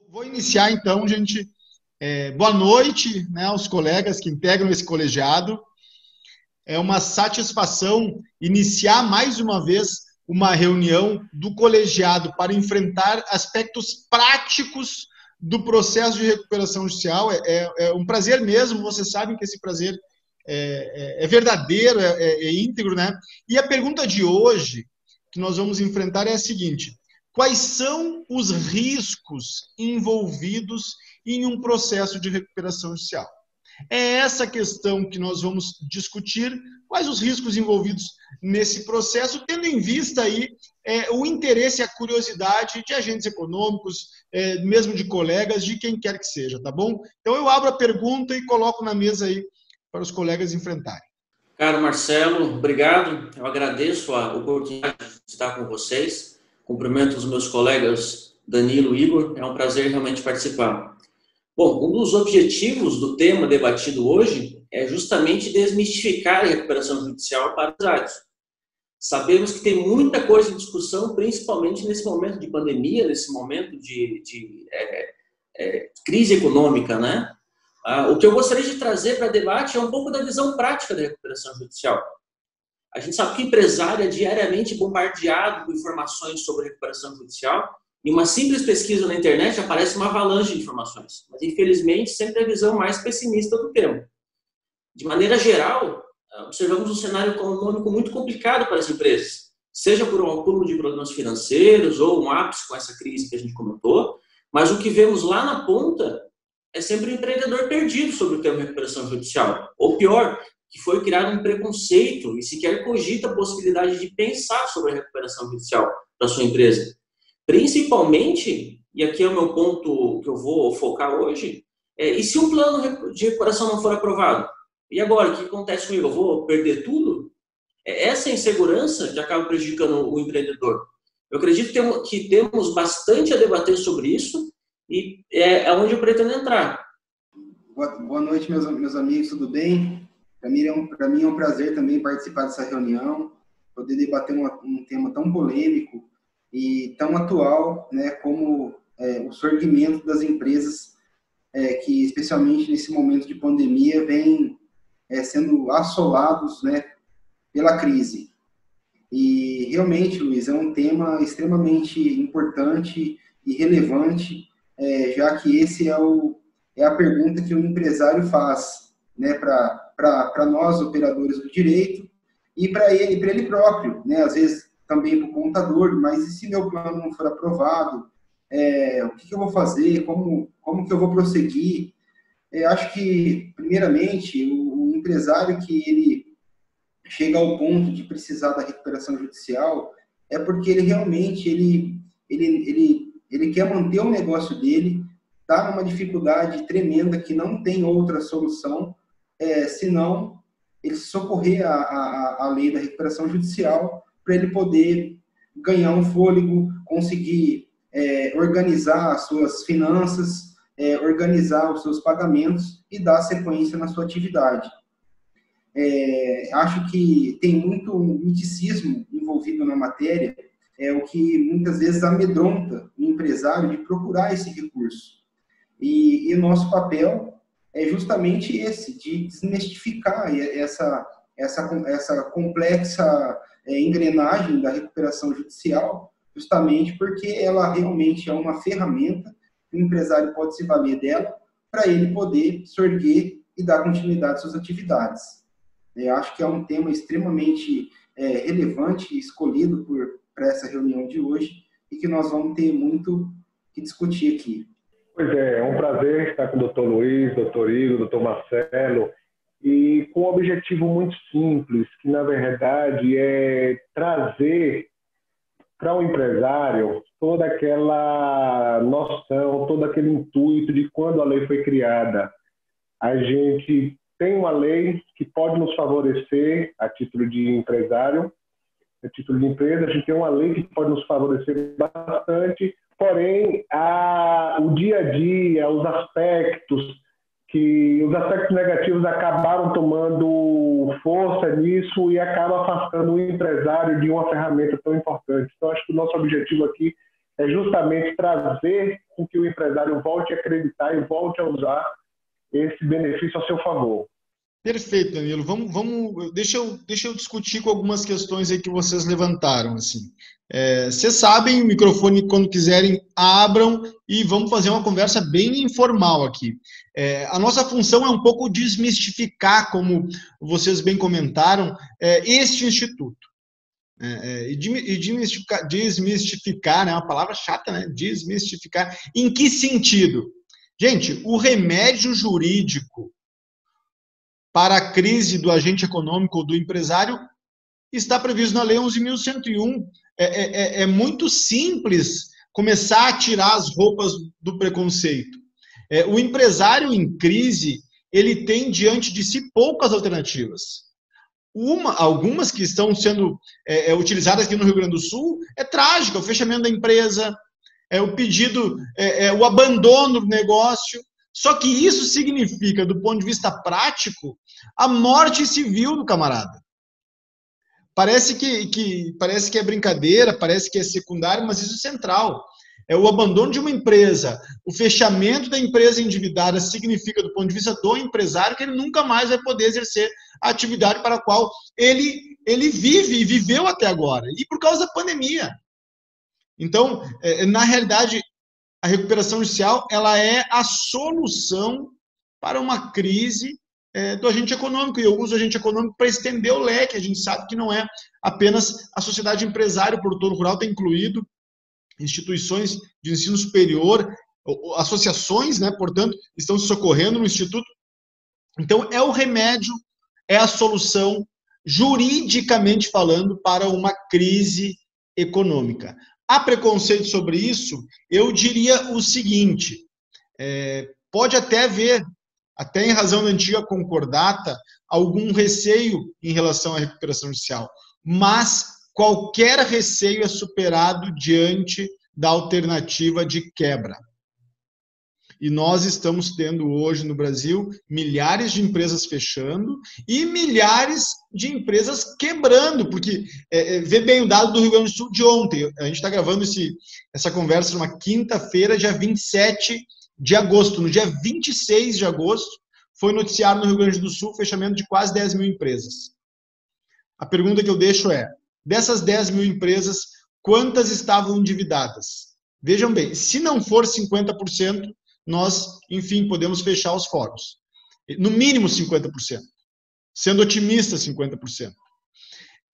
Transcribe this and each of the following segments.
Vou iniciar então, gente. Boa noite, né, aos colegas que integram esse colegiado. É uma satisfação iniciar mais uma vez uma reunião do colegiado para enfrentar aspectos práticos do processo de recuperação judicial. É um prazer mesmo, vocês sabem que esse prazer é verdadeiro, é íntegro, né? E a pergunta de hoje que nós vamos enfrentar é a seguinte: quais são os riscos envolvidos em um processo de recuperação judicial? É essa questão que nós vamos discutir, quais os riscos envolvidos nesse processo, tendo em vista aí o interesse e a curiosidade de agentes econômicos, mesmo de colegas, de quem quer que seja, tá bom? Então eu abro a pergunta e coloco na mesa aí para os colegas enfrentarem. Caro Marcelo, obrigado. Eu agradeço a oportunidade de estar com vocês. Cumprimento os meus colegas Danilo e Igor. É um prazer realmente participar. Bom, um dos objetivos do tema debatido hoje é justamente desmistificar a recuperação judicial para os empresários. Sabemos que tem muita coisa em discussão, principalmente nesse momento de pandemia, nesse momento de crise econômica, né? O que eu gostaria de trazer para debate é um pouco da visão prática da recuperação judicial. A gente sabe que o empresário é diariamente bombardeado com informações sobre recuperação judicial. Em uma simples pesquisa na internet aparece uma avalanche de informações, mas infelizmente sempre a visão mais pessimista do tema. De maneira geral, observamos um cenário econômico muito complicado para as empresas, seja por um acúmulo de problemas financeiros ou um ápice com essa crise que a gente comentou, mas o que vemos lá na ponta é sempre o empreendedor perdido sobre o tema recuperação judicial, ou pior, que foi criado um preconceito e sequer cogita a possibilidade de pensar sobre a recuperação judicial para sua empresa. Principalmente, e aqui é o meu ponto que eu vou focar hoje, e se um plano de recuperação não for aprovado? E agora, o que acontece comigo? Eu vou perder tudo? Essa insegurança que acaba prejudicando o empreendedor. Eu acredito que temos bastante a debater sobre isso e é onde eu pretendo entrar. Boa noite, meus amigos, tudo bem? Para mim é um prazer também participar dessa reunião, poder debater um tema tão polêmico e tão atual, né, como o surgimento das empresas que, especialmente nesse momento de pandemia, vem sendo assolados, né, pela crise. E realmente, Luiz, é um tema extremamente importante e relevante, já que esse é a pergunta que o empresário faz, né, para nós, operadores do direito, e para ele próprio, né, às vezes também para o contador, mas e se meu plano não for aprovado? O que eu vou fazer? Como que eu vou prosseguir? Eu acho que, primeiramente, o empresário que ele chega ao ponto de precisar da recuperação judicial é porque ele realmente ele quer manter o negócio dele, está numa dificuldade tremenda que não tem outra solução, senão ele se socorrer à lei da recuperação judicial para ele poder ganhar um fôlego, conseguir organizar as suas finanças, organizar os seus pagamentos e dar sequência na sua atividade. Acho que tem muito miticismo envolvido na matéria, o que muitas vezes amedronta o empresário de procurar esse recurso. E o nosso papel é justamente esse, de desmistificar essa complexa engrenagem da recuperação judicial, justamente porque ela realmente é uma ferramenta que o empresário pode se valer dela para ele poder sorguer e dar continuidade às suas atividades. Eu acho que é um tema extremamente relevante, escolhido para essa reunião de hoje, e que nós vamos ter muito que discutir aqui. Pois é um prazer estar com o Dr. Luiz, Dr. Igor, Dr. Marcelo, e com um objetivo muito simples, que na verdade é trazer para o empresário toda aquela noção, todo aquele intuito de quando a lei foi criada. A gente tem uma lei que pode nos favorecer a título de empresário, a título de empresa, a gente tem uma lei que pode nos favorecer bastante, porém, o dia a dia, os aspectos negativos acabaram tomando força nisso e acaba afastando o empresário de uma ferramenta tão importante. Então, acho que o nosso objetivo aqui é justamente trazer com que o empresário volte a acreditar e volte a usar esse benefício a seu favor. Perfeito, Danilo. Deixa eu discutir com algumas questões aí que vocês levantaram. Assim. Vocês sabem, o microfone, quando quiserem, abram e vamos fazer uma conversa bem informal aqui. A nossa função é um pouco desmistificar, como vocês bem comentaram, este instituto. E desmistificar, né? É uma palavra chata, né? Desmistificar. Em que sentido? Gente, o remédio jurídico para a crise do agente econômico ou do empresário está previsto na Lei 11.101. É muito simples começar a tirar as roupas do preconceito. O empresário em crise, ele tem diante de si poucas alternativas. Algumas que estão sendo utilizadas aqui no Rio Grande do Sul, é trágico, o fechamento da empresa, o pedido, o abandono do negócio. Só que isso significa, do ponto de vista prático, a morte civil do camarada. Parece que é brincadeira, parece que é secundário, mas isso é central. O abandono de uma empresa, o fechamento da empresa endividada significa, do ponto de vista do empresário, que ele nunca mais vai poder exercer a atividade para a qual ele vive e viveu até agora, e por causa da pandemia. Então, na realidade, a recuperação judicial ela é a solução para uma crise do agente econômico, e eu uso o agente econômico para estender o leque. A gente sabe que não é apenas a sociedade empresária, o produtor rural está incluído, instituições de ensino superior, associações, né, portanto, estão se socorrendo no Instituto. Então, é o remédio, é a solução, juridicamente falando, para uma crise econômica. Há preconceito sobre isso? Eu diria o seguinte, pode até haver, até em razão da antiga concordata, algum receio em relação à recuperação judicial, mas qualquer receio é superado diante da alternativa de quebra. E nós estamos tendo hoje no Brasil milhares de empresas fechando e milhares de empresas quebrando, porque vê bem o dado do Rio Grande do Sul de ontem. A gente está gravando essa conversa numa quinta-feira, dia 27 de agosto. No dia 26 de agosto, foi noticiado no Rio Grande do Sul o fechamento de quase 10 mil empresas. A pergunta que eu deixo é, dessas 10 mil empresas, quantas estavam endividadas? Vejam bem, se não for 50%, nós, enfim, podemos fechar os fóruns. No mínimo 50%. Sendo otimista, 50%.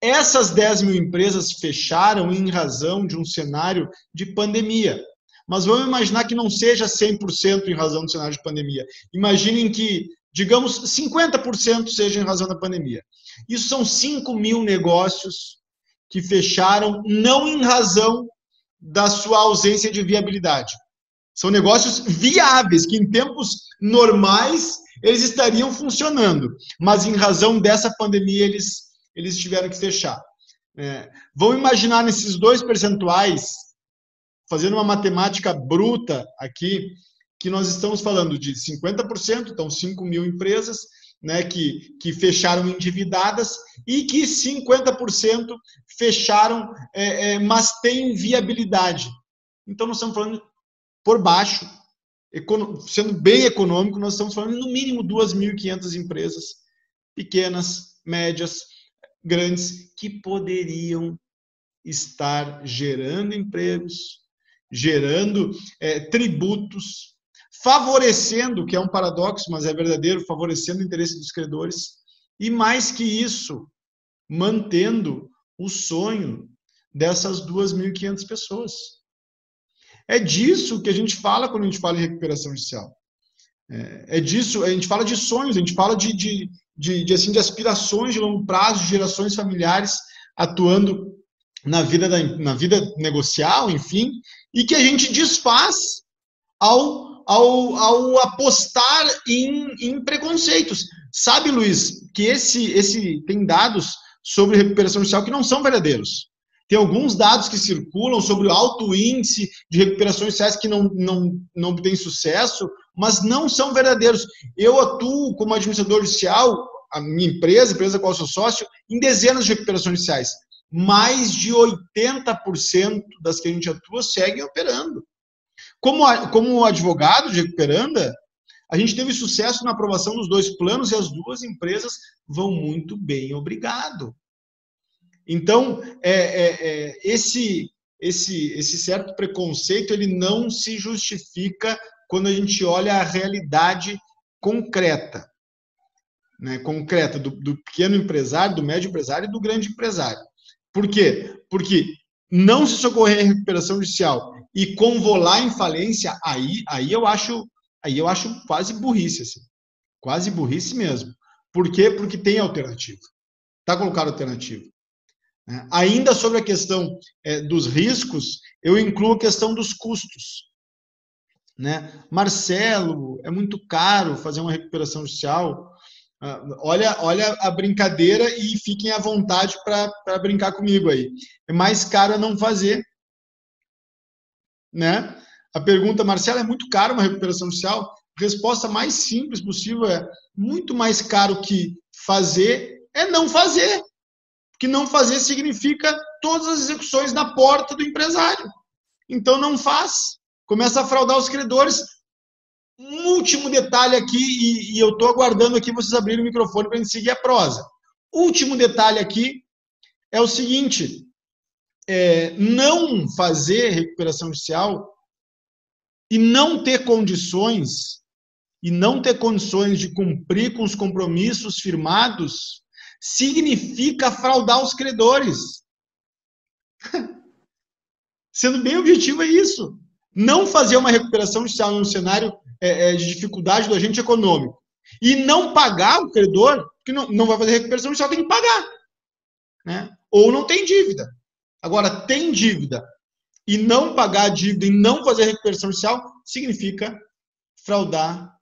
Essas 10 mil empresas fecharam em razão de um cenário de pandemia. Mas vamos imaginar que não seja 100% em razão do cenário de pandemia. Imaginem que, digamos, 50% seja em razão da pandemia. Isso são 5 mil negócios que fecharam não em razão da sua ausência de viabilidade. São negócios viáveis, que em tempos normais eles estariam funcionando, mas em razão dessa pandemia eles tiveram que fechar. Vamos imaginar nesses dois percentuais, fazendo uma matemática bruta aqui, que nós estamos falando de 50%, então 5 mil empresas, né, que fecharam endividadas e que 50% fecharam, mas têm viabilidade. Então nós estamos falando por baixo, sendo bem econômico, nós estamos falando no mínimo 2.500 empresas, pequenas, médias, grandes, que poderiam estar gerando empregos, gerando tributos, favorecendo, que é um paradoxo, mas é verdadeiro, favorecendo o interesse dos credores, e mais que isso, mantendo o sonho dessas 2.500 pessoas. É disso que a gente fala quando a gente fala em recuperação judicial. É disso, a gente fala de sonhos, a gente fala de aspirações de longo prazo, de gerações familiares atuando na vida negocial, enfim, e que a gente desfaz ao apostar em preconceitos. Sabe, Luiz, que tem dados sobre recuperação judicial que não são verdadeiros. Tem alguns dados que circulam sobre o alto índice de recuperações judiciais que não obtêm sucesso, mas não são verdadeiros. Eu atuo como administrador judicial, a minha empresa a qual eu sou sócio, em dezenas de recuperações judiciais. mais de 80% das que a gente atua seguem operando. Como advogado de recuperanda, a gente teve sucesso na aprovação dos 2 planos e as 2 empresas vão muito bem, obrigado. Então, esse certo preconceito, ele não se justifica quando a gente olha a realidade concreta, né? Concreta do pequeno empresário, do médio empresário e do grande empresário. Por quê? Porque não se socorrer em recuperação judicial e convolar em falência, aí eu acho quase burrice, assim. Quase burrice mesmo. Por quê? Porque tem alternativa. Está colocado alternativa. Ainda sobre a questão dos riscos, eu incluo a questão dos custos. Né? Marcelo, é muito caro fazer uma recuperação judicial. Olha a brincadeira e fiquem à vontade para brincar comigo aí. É mais caro não fazer. Né? A pergunta, Marcelo, é muito caro uma recuperação judicial? A resposta mais simples possível é: muito mais caro que fazer é não fazer. Porque não fazer significa todas as execuções na porta do empresário. Então não faz. Começa a fraudar os credores. Um último detalhe aqui, e eu estou aguardando aqui vocês abrirem o microfone para a gente seguir a prosa. Último detalhe aqui é o seguinte: não fazer recuperação judicial e não ter condições de cumprir com os compromissos firmados significa fraudar os credores. Sendo bem objetivo, é isso. Não fazer uma recuperação judicial num cenário de dificuldade do agente econômico e não pagar o credor, porque não vai fazer recuperação judicial, tem que pagar. Né? Ou não tem dívida. Agora, tem dívida e não pagar a dívida e não fazer recuperação judicial significa fraudar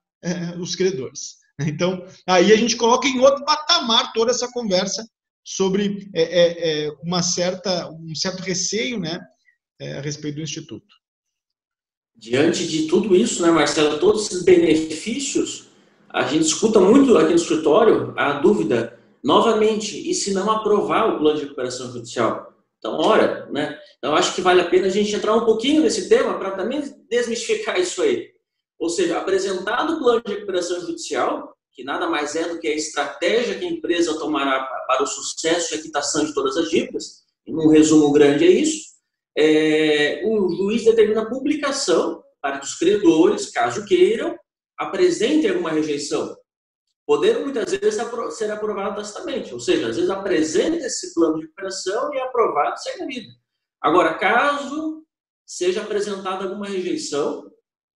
os credores. Então, aí a gente coloca em outro patamar toda essa conversa sobre um certo receio, né, a respeito do Instituto. Diante de tudo isso, né, Marcelo, todos esses benefícios, a gente escuta muito aqui no escritório a dúvida, novamente, e se não aprovar o plano de recuperação judicial? Então, ora, né? Então, acho que vale a pena a gente entrar um pouquinho nesse tema para também desmistificar isso aí. Ou seja, apresentado o plano de recuperação judicial, que nada mais é do que a estratégia que a empresa tomará para o sucesso e a quitação de todas as dívidas, e num resumo grande é isso, o juiz determina a publicação para que os credores, caso queiram, apresentem alguma rejeição, podendo muitas vezes ser aprovado tacitamente, ou seja, às vezes apresenta esse plano de recuperação e é aprovado e segue a vida. Agora, caso seja apresentada alguma rejeição,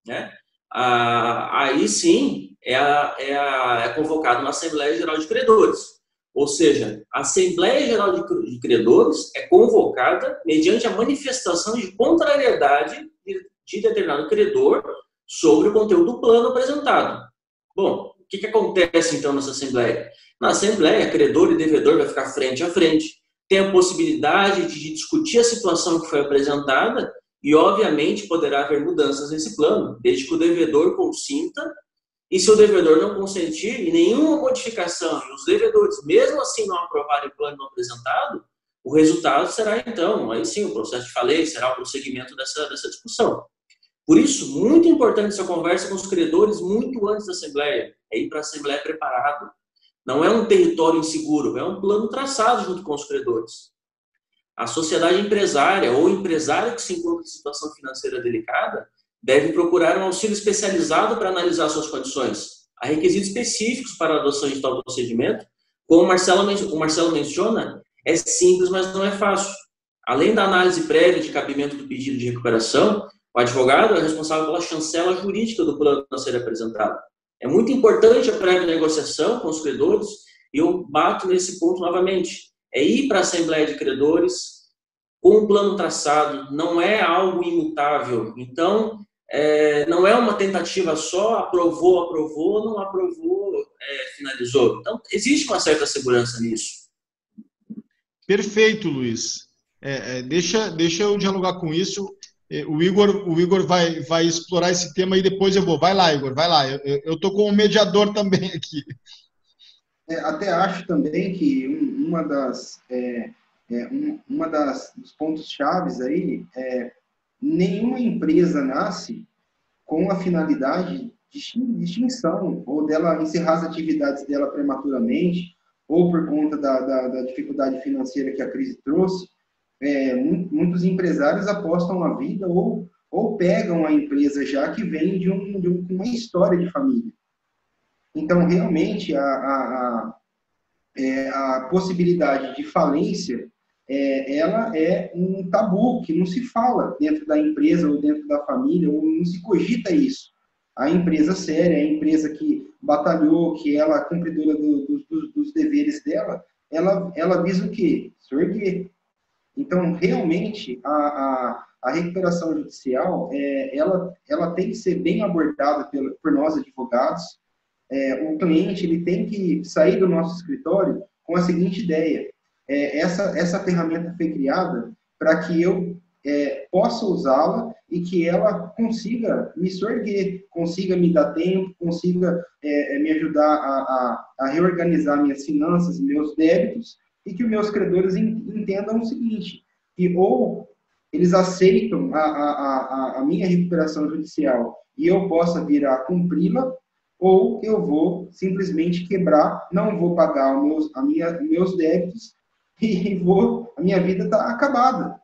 né, aí sim é convocado uma Assembleia Geral de Credores. Ou seja, a Assembleia Geral de Credores é convocada mediante a manifestação de contrariedade de determinado credor sobre o conteúdo do plano apresentado. Bom, o que acontece então nessa Assembleia? Na Assembleia, credor e devedor vai ficar frente a frente, tem a possibilidade de discutir a situação que foi apresentada e, obviamente, poderá haver mudanças nesse plano, desde que o devedor consinta. E se o devedor não consentir em nenhuma modificação e os devedores, mesmo assim, não aprovarem o plano não apresentado, o resultado será, então, aí sim, o processo de falência, será o prosseguimento dessa discussão. Por isso, muito importante essa conversa com os credores muito antes da Assembleia, é ir para a Assembleia preparado. Não é um território inseguro, é um plano traçado junto com os credores. A sociedade empresária ou empresário que se encontra em situação financeira delicada deve procurar um auxílio especializado para analisar suas condições. Há requisitos específicos para a adoção de tal procedimento. Como o Marcelo menciona, é simples, mas não é fácil. Além da análise prévia de cabimento do pedido de recuperação, o advogado é responsável pela chancela jurídica do plano a ser apresentado. É muito importante a prévia negociação com os credores e eu bato nesse ponto novamente. É ir para a Assembleia de Credores com um plano traçado, não é algo imutável. Então, não é uma tentativa só, aprovou, não aprovou, finalizou. Então, existe uma certa segurança nisso. Perfeito, Luiz. Deixa eu dialogar com isso. O Igor vai explorar esse tema e depois eu vou. Vai lá, Igor, vai lá. Eu estou como mediador também aqui. Até acho também que uma das dos pontos chaves aí é nenhuma empresa nasce com a finalidade de extinção, ou dela encerrar as atividades dela prematuramente, ou por conta da dificuldade financeira que a crise trouxe. Muitos empresários apostam a vida ou pegam a empresa já que vem de uma história de família. Então, realmente, a possibilidade de falência, ela é um tabu que não se fala dentro da empresa ou dentro da família, ou não se cogita isso. A empresa séria, a empresa que batalhou, que ela é cumpridora dos deveres dela, ela visa o quê? Se erguer. Então, realmente, a recuperação judicial, ela tem que ser bem abordada por nós, advogados. O cliente ele tem que sair do nosso escritório com a seguinte ideia: essa ferramenta foi criada para que eu possa usá-la e que ela consiga me sorguer, consiga me dar tempo, consiga me ajudar a reorganizar minhas finanças, meus débitos, e que os meus credores entendam o seguinte, que ou eles aceitam a minha recuperação judicial e eu possa vir a cumpri-la, ou eu vou simplesmente quebrar, não vou pagar meus débitos e a minha vida está acabada.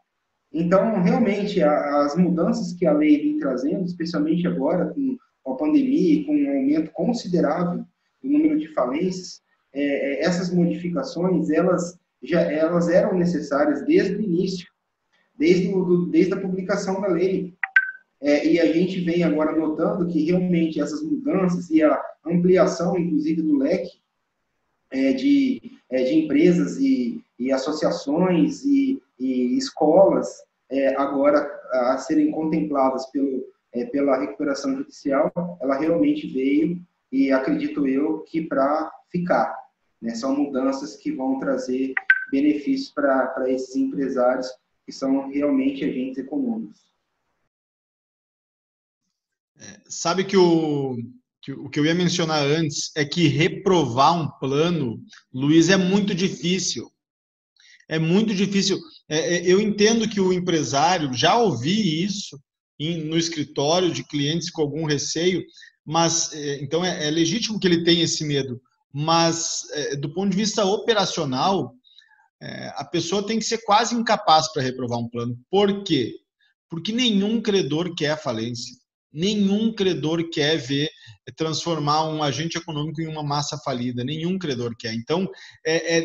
Então, realmente, as mudanças que a lei vem trazendo, especialmente agora com a pandemia e com um aumento considerável do número de falências, essas modificações, elas eram necessárias desde o início, desde a publicação da lei. E a gente vem agora notando que realmente essas mudanças e a ampliação, inclusive, do leque de empresas e associações e escolas agora a serem contempladas pela recuperação judicial, ela realmente veio, e acredito eu que para ficar, né? São mudanças que vão trazer benefícios para esses empresários que são realmente agentes econômicos. Sabe que o que eu ia mencionar antes é que reprovar um plano, Luiz, é muito difícil. É muito difícil. Eu entendo que o empresário, já ouvi isso no escritório de clientes com algum receio, mas então é legítimo que ele tenha esse medo. Mas, do ponto de vista operacional, a pessoa tem que ser quase incapaz para reprovar um plano. Por quê? Porque nenhum credor quer falência. Nenhum credor quer ver transformar um agente econômico em uma massa falida. Nenhum credor quer. Então,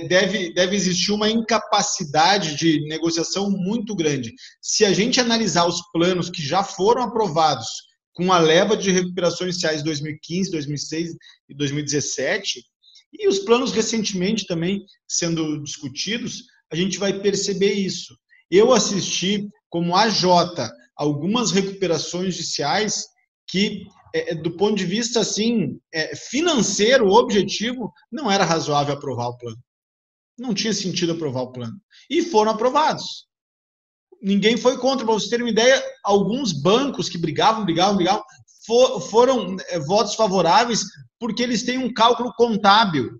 deve existir uma incapacidade de negociação muito grande. Se a gente analisar os planos que já foram aprovados com a leva de recuperações judiciais 2015, 2006 e 2017, e os planos recentemente também sendo discutidos, a gente vai perceber isso. Eu assisti como AJ algumas recuperações judiciais que, do ponto de vista assim, financeiro, objetivo, não era razoável aprovar o plano. Não tinha sentido aprovar o plano. E foram aprovados. Ninguém foi contra. Para vocês terem uma ideia, alguns bancos que brigavam, foram votos favoráveis porque eles têm um cálculo contábil.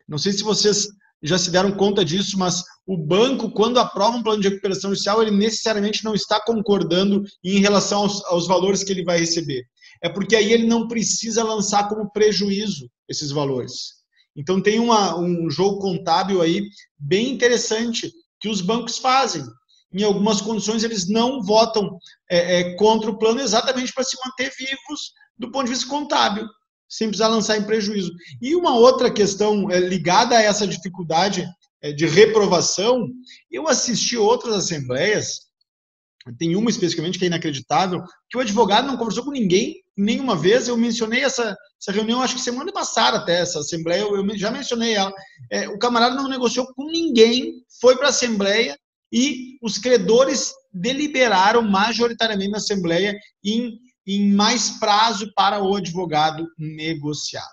Não sei se vocês já se deram conta disso, mas o banco, quando aprova um plano de recuperação judicial, ele necessariamente não está concordando em relação aos valores que ele vai receber. É porque aí ele não precisa lançar como prejuízo esses valores. Então tem um jogo contábil aí bem interessante que os bancos fazem. Em algumas condições eles não votam contra o plano exatamente para se manter vivos do ponto de vista contábil, sem precisar lançar em prejuízo. E uma outra questão ligada a essa dificuldade de reprovação, eu assisti outras assembleias, tem uma especificamente que é inacreditável, que o advogado não conversou com ninguém nenhuma vez. Eu mencionei essa reunião, acho que semana passada até, essa assembleia, eu já mencionei ela. O camarada não negociou com ninguém, foi para a assembleia e os credores deliberaram majoritariamente na assembleia em mais prazo para o advogado negociar.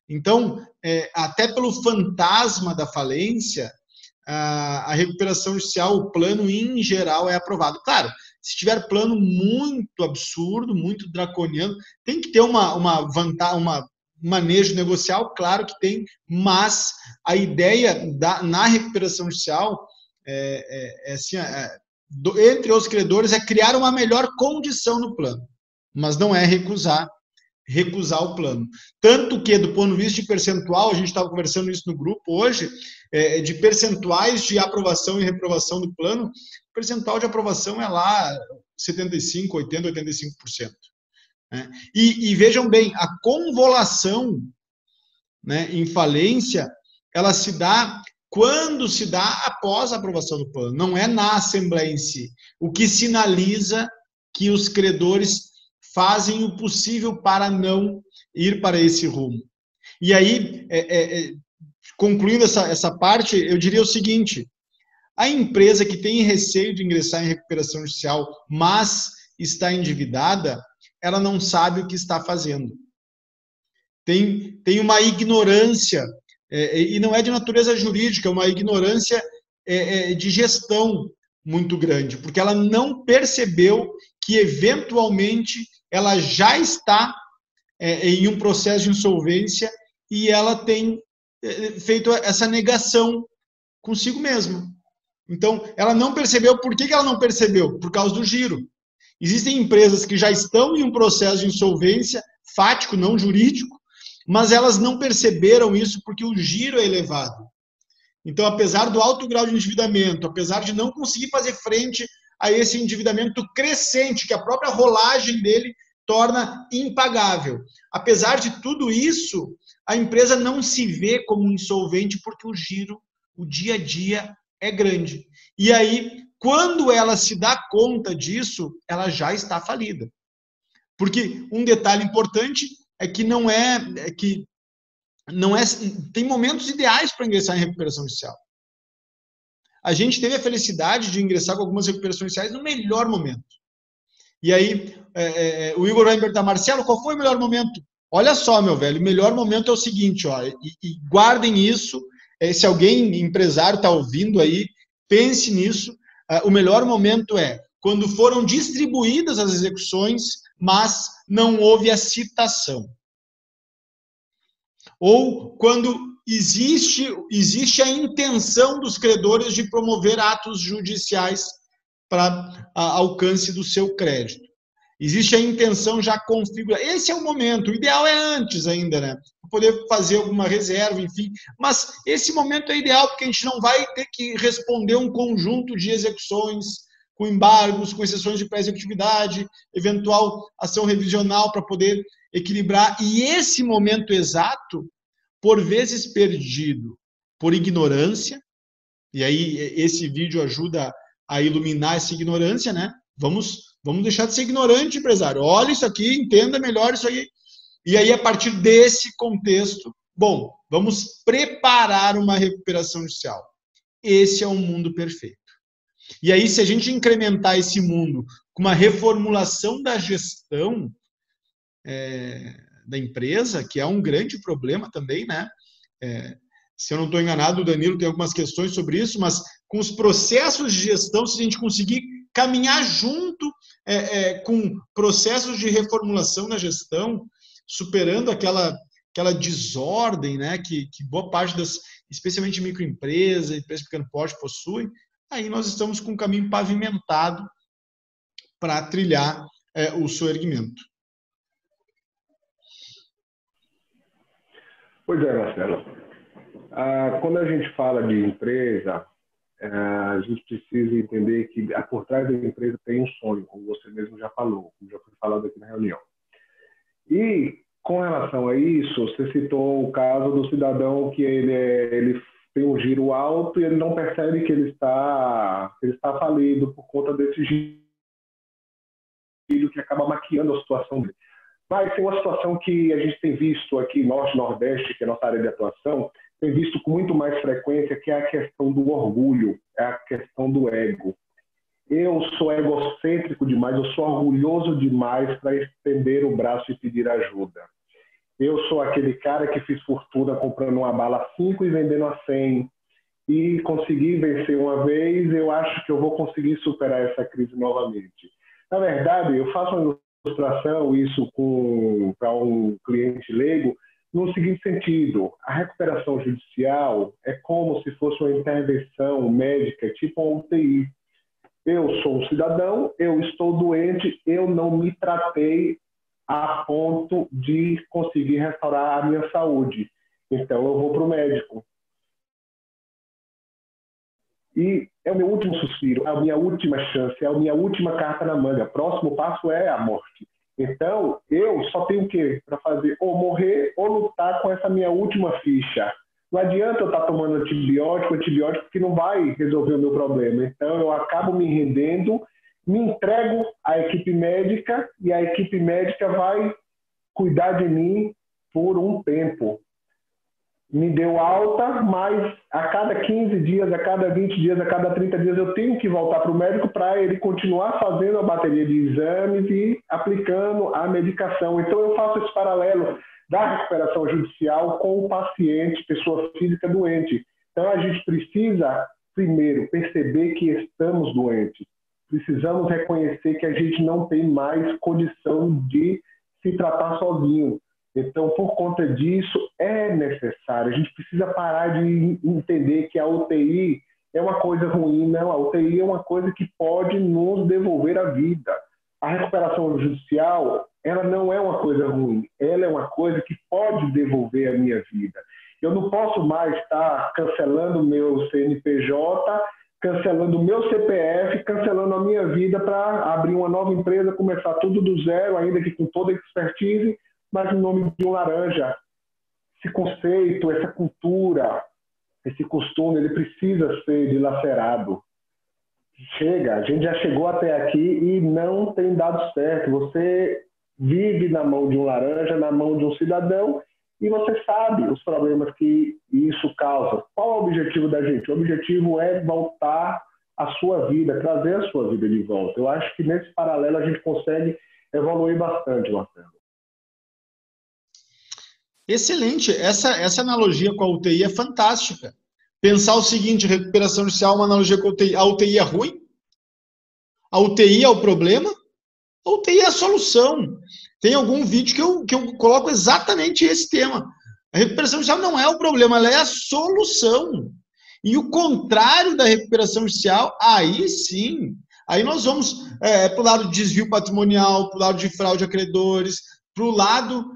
Então, até pelo fantasma da falência, a recuperação judicial, o plano em geral é aprovado. Se tiver plano muito absurdo, muito draconiano, tem que ter um manejo negocial, claro que tem, mas a ideia na recuperação judicial assim, entre os credores, é criar uma melhor condição no plano, mas não é recusar o plano. Tanto que, do ponto de vista de percentual, a gente estava conversando isso no grupo hoje, de percentuais de aprovação e reprovação do plano, o percentual de aprovação é lá 75%, 80%, 85%. Né? E vejam bem, a convolução, né, em falência, ela se dá quando se dá após a aprovação do plano, não é na Assembleia em si, o que sinaliza que os credores fazem o possível para não ir para esse rumo. E aí, concluindo essa parte, eu diria o seguinte: a empresa que tem receio de ingressar em recuperação judicial, mas está endividada, ela não sabe o que está fazendo. Tem uma ignorância, e não é de natureza jurídica, é uma ignorância de gestão muito grande, porque ela não percebeu que, eventualmente, ela já está em um processo de insolvência e ela tem feito essa negação consigo mesma. Então, ela não percebeu. Por que ela não percebeu? Por causa do giro. Existem empresas que já estão em um processo de insolvência fático, não jurídico, mas elas não perceberam isso porque o giro é elevado. Então, apesar do alto grau de endividamento, apesar de não conseguir fazer frente a esse endividamento crescente, que a própria rolagem dele torna impagável. Apesar de tudo isso, a empresa não se vê como insolvente porque o giro, o dia a dia, é grande. E aí, quando ela se dá conta disso, ela já está falida. Porque um detalhe importante é que tem momentos ideais para ingressar em recuperação judicial. A gente teve a felicidade de ingressar com algumas recuperações judiciais no melhor momento. E aí, o Igor vai me perguntar: Marcelo, qual foi o melhor momento? Olha só, meu velho, o melhor momento é o seguinte, ó, e guardem isso, se alguém empresário está ouvindo aí, pense nisso. O melhor momento é quando foram distribuídas as execuções, mas não houve a citação. Ou quando existe a intenção dos credores de promover atos judiciais para alcance do seu crédito. Existe a intenção já configurada. Esse é o momento. O ideal é antes ainda, né? Poder fazer alguma reserva, enfim. Mas esse momento é ideal porque a gente não vai ter que responder um conjunto de execuções com embargos, com exceções de pré-executividade, eventual ação revisional para poder equilibrar. E esse momento exato, por vezes perdido por ignorância, e aí esse vídeo ajuda a iluminar essa ignorância, né? Vamos deixar de ser ignorante, empresário. Olha isso aqui, entenda melhor isso aí. E aí, a partir desse contexto, bom, vamos preparar uma recuperação judicial. Esse é um mundo perfeito. E aí, se a gente incrementar esse mundo com uma reformulação da gestão da empresa, que é um grande problema também, né? Se eu não estou enganado, o Danilo tem algumas questões sobre isso, mas com os processos de gestão, se a gente conseguir caminhar junto com processos de reformulação na gestão, superando aquela desordem, né, que boa parte das, especialmente microempresas, empresas de pequeno porte possuem, aí nós estamos com um caminho pavimentado para trilhar o seu erguimento. Pois é, Marcelo. Quando a gente fala de empresa, a gente precisa entender que por trás da empresa tem um sonho, como você mesmo já falou, como já foi falado aqui na reunião. E com relação a isso, você citou o caso do cidadão que ele tem um giro alto e ele não percebe que ele está falido por conta desse giro que acaba maquiando a situação dele. Mas tem uma situação que a gente tem visto aqui, Norte, Nordeste, que é a nossa área de atuação, tem visto com muito mais frequência, que é a questão do orgulho, é a questão do ego. Eu sou egocêntrico demais, eu sou orgulhoso demais para estender o braço e pedir ajuda. Eu sou aquele cara que fiz fortuna comprando uma bala 5 e vendendo a 100. E consegui vencer uma vez, eu acho que eu vou conseguir superar essa crise novamente. Na verdade, eu faço uma ilustração, isso para um cliente leigo, no seguinte sentido: a recuperação judicial é como se fosse uma intervenção médica, tipo uma UTI. Eu sou um cidadão, eu estou doente, eu não me tratei a ponto de conseguir restaurar a minha saúde. Então, eu vou para o médico. E é o meu último suspiro, é a minha última chance, é a minha última carta na manga. O próximo passo é a morte. Então, eu só tenho o quê para fazer? Ou morrer ou lutar com essa minha última ficha. Não adianta eu estar tomando antibiótico que não vai resolver o meu problema. Então, eu acabo me rendendo, me entrego à equipe médica e a equipe médica vai cuidar de mim por um tempo. Me deu alta, mas a cada 15 dias, a cada 20 dias, a cada 30 dias eu tenho que voltar para o médico para ele continuar fazendo a bateria de exames e aplicando a medicação. Então eu faço esse paralelo da recuperação judicial com o paciente, pessoa física doente. Então a gente precisa, primeiro, perceber que estamos doentes. Precisamos reconhecer que a gente não tem mais condição de se tratar sozinho. Então, por conta disso, é necessário. A gente precisa parar de entender que a UTI é uma coisa ruim. Não, a UTI é uma coisa que pode nos devolver a vida. A recuperação judicial, ela não é uma coisa ruim. Ela é uma coisa que pode devolver a minha vida. Eu não posso mais estar cancelando o meu CNPJ, cancelando o meu CPF, cancelando a minha vida para abrir uma nova empresa, começar tudo do zero, ainda que com toda a expertise, mas em nome de um laranja. Esse conceito, essa cultura, esse costume, ele precisa ser dilacerado. Chega, a gente já chegou até aqui e não tem dado certo. Você vive na mão de um laranja, na mão de um cidadão, e você sabe os problemas que isso causa. Qual é o objetivo da gente? O objetivo é voltar a sua vida, trazer a sua vida de volta. Eu acho que nesse paralelo a gente consegue evoluir bastante, Marcelo. Excelente. Essa analogia com a UTI é fantástica. Pensar o seguinte: recuperação judicial é uma analogia com a UTI. A UTI é ruim? A UTI é o problema? A UTI é a solução. Tem algum vídeo que eu coloco exatamente esse tema. A recuperação judicial não é o problema, ela é a solução. E o contrário da recuperação judicial, aí sim, aí nós vamos para o lado de desvio patrimonial, para o lado de fraude a credores, para o lado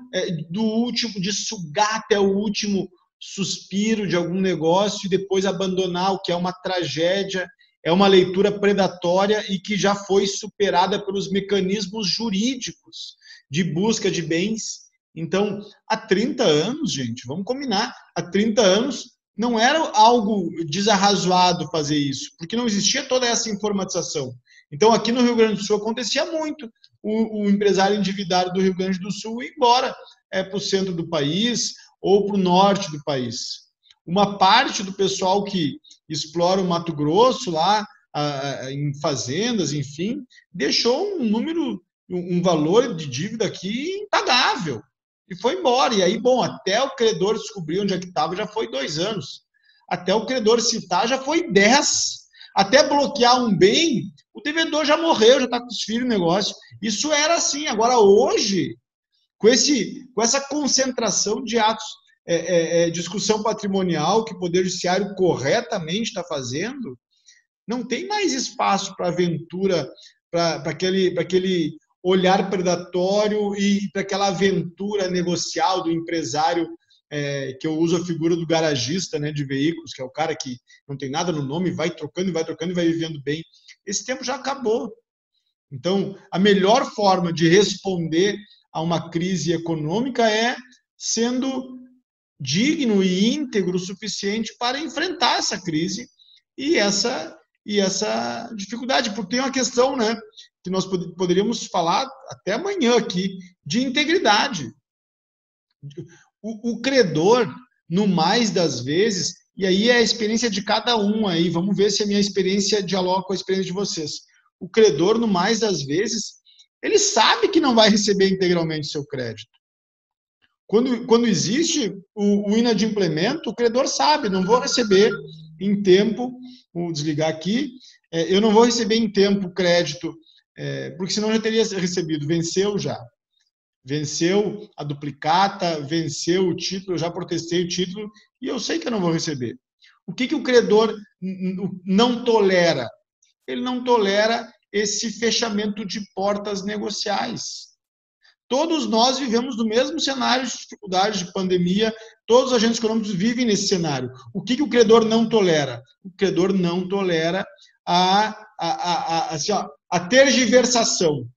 do último, de sugar até o último suspiro de algum negócio e depois abandonar, o que é uma tragédia, é uma leitura predatória e que já foi superada pelos mecanismos jurídicos de busca de bens. Então, há 30 anos, gente, vamos combinar, há 30 anos não era algo desarrazoado fazer isso, porque não existia toda essa informatização. Então, aqui no Rio Grande do Sul acontecia muito o empresário endividado do Rio Grande do Sul ir embora para o centro do país ou para o norte do país. Uma parte do pessoal que explora o Mato Grosso lá, em fazendas, enfim, deixou um valor de dívida aqui impagável e foi embora. E aí, bom, até o credor descobrir onde é que estava já foi 2 anos. Até o credor citar já foi 10. Até bloquear um bem, o devedor já morreu, já está com os filhos no negócio. Isso era assim. Agora, hoje, com essa concentração de atos, discussão patrimonial que o Poder Judiciário corretamente está fazendo, não tem mais espaço para aventura, para aquele olhar predatório e para aquela aventura negocial do empresário, que eu uso a figura do garagista, né, de veículos, que é o cara que não tem nada no nome, vai trocando e vai vivendo bem. Esse tempo já acabou. Então, a melhor forma de responder a uma crise econômica é sendo digno e íntegro o suficiente para enfrentar essa crise e essa dificuldade. Porque tem uma questão, né, que nós poderíamos falar até amanhã aqui, de integridade. O credor, no mais das vezes, e aí é a experiência de cada um aí, vamos ver se a minha experiência dialoga com a experiência de vocês. O credor, no mais das vezes, ele sabe que não vai receber integralmente seu crédito. Quando existe o inadimplemento, o credor sabe, não vou receber em tempo, vou desligar aqui, eu não vou receber em tempo o crédito, porque senão eu já teria recebido, venceu já. Venceu a duplicata, venceu o título, eu já protestei o título e eu sei que eu não vou receber. O que o credor não tolera? Ele não tolera esse fechamento de portas negociais. Todos nós vivemos no mesmo cenário de dificuldade, de pandemia, todos os agentes econômicos vivem nesse cenário. O que o credor não tolera? O credor não tolera a tergiversação.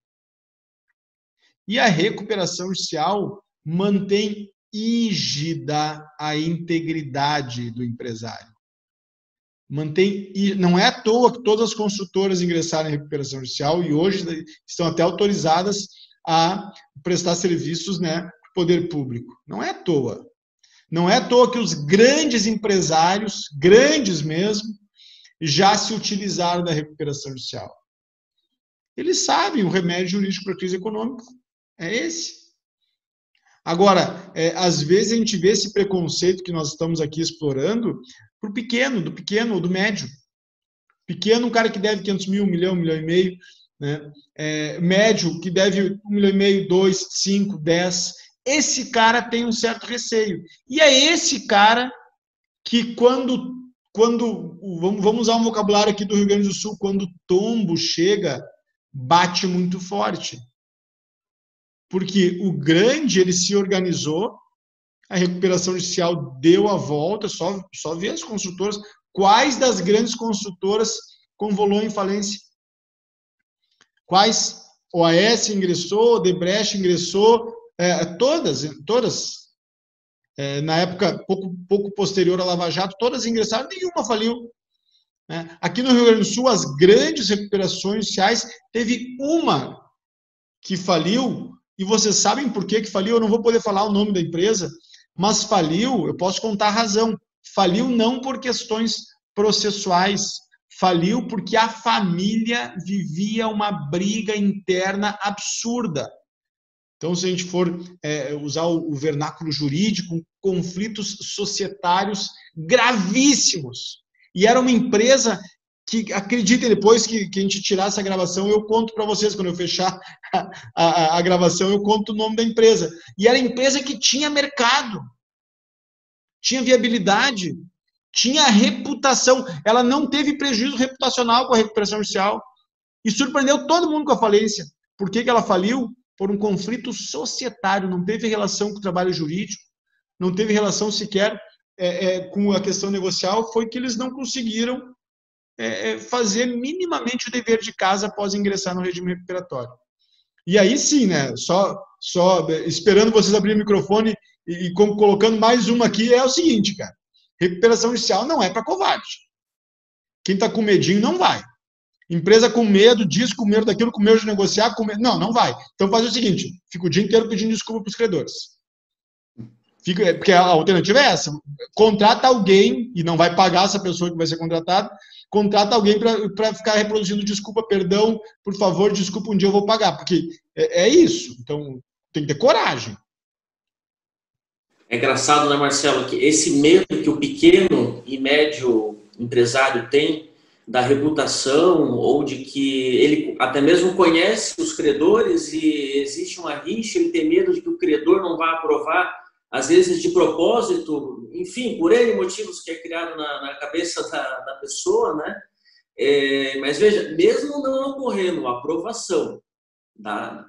E a recuperação judicial mantém rígida a integridade do empresário. Não é à toa que todas as construtoras ingressaram em recuperação judicial e hoje estão até autorizadas a prestar serviços, né, para o poder público. Não é à toa. Não é à toa que os grandes empresários, grandes mesmo, já se utilizaram da recuperação judicial. Eles sabem o remédio jurídico para a crise econômica. É esse. Agora, às vezes a gente vê esse preconceito que nós estamos aqui explorando para o pequeno, do pequeno ou do médio. Pequeno, um cara que deve 500 mil, 1 milhão, 1,5 milhão, né? Médio, que deve 1,5 milhão, 2, 5, 10. Esse cara tem um certo receio. E é esse cara que quando vamos usar um vocabulário aqui do Rio Grande do Sul, quando o tombo chega, bate muito forte. Porque o grande, ele se organizou, a recuperação judicial deu a volta, só vê as construtoras, quais das grandes construtoras convolou em falência? Quais? OAS ingressou, Odebrecht ingressou, todas, na época pouco posterior à Lava Jato, todas ingressaram, nenhuma faliu. Aqui no Rio Grande do Sul, as grandes recuperações judiciais, teve uma que faliu. E vocês sabem por que faliu? Eu não vou poder falar o nome da empresa, mas faliu, eu posso contar a razão. Faliu não por questões processuais, faliu porque a família vivia uma briga interna absurda. Então, se a gente for usar o vernáculo jurídico, conflitos societários gravíssimos. E era uma empresa que, acreditem, depois que a gente tirar essa gravação, eu conto para vocês, quando eu fechar a gravação, eu conto o nome da empresa. E era a empresa que tinha mercado, tinha viabilidade, tinha reputação. Ela não teve prejuízo reputacional com a recuperação judicial. E surpreendeu todo mundo com a falência. Por que ela faliu? Por um conflito societário, não teve relação com o trabalho jurídico, não teve relação sequer com a questão negocial, foi que eles não conseguiram fazer minimamente o dever de casa após ingressar no regime recuperatório. E aí sim, né, só esperando vocês abrirem o microfone e colocando mais uma aqui, é o seguinte, cara, recuperação judicial não é para covarde. Quem está com medinho não vai. Empresa com medo disso, com medo daquilo, com medo de negociar, com medo... Não vai. Então faz o seguinte, fica o dia inteiro pedindo desculpa para os credores. Porque a alternativa é essa, contrata alguém, e não vai pagar essa pessoa que vai ser contratada, contrata alguém para ficar reproduzindo desculpa, perdão, por favor, desculpa, um dia eu vou pagar, porque é isso. Então, tem que ter coragem. É engraçado, né, Marcelo, que esse medo que o pequeno e médio empresário tem da reputação, ou de que ele até mesmo conhece os credores e existe uma rixa, ele tem medo de que o credor não vá aprovar, às vezes de propósito, enfim, por N motivos que é criado na cabeça da pessoa, né? Mas veja, mesmo não ocorrendo a aprovação da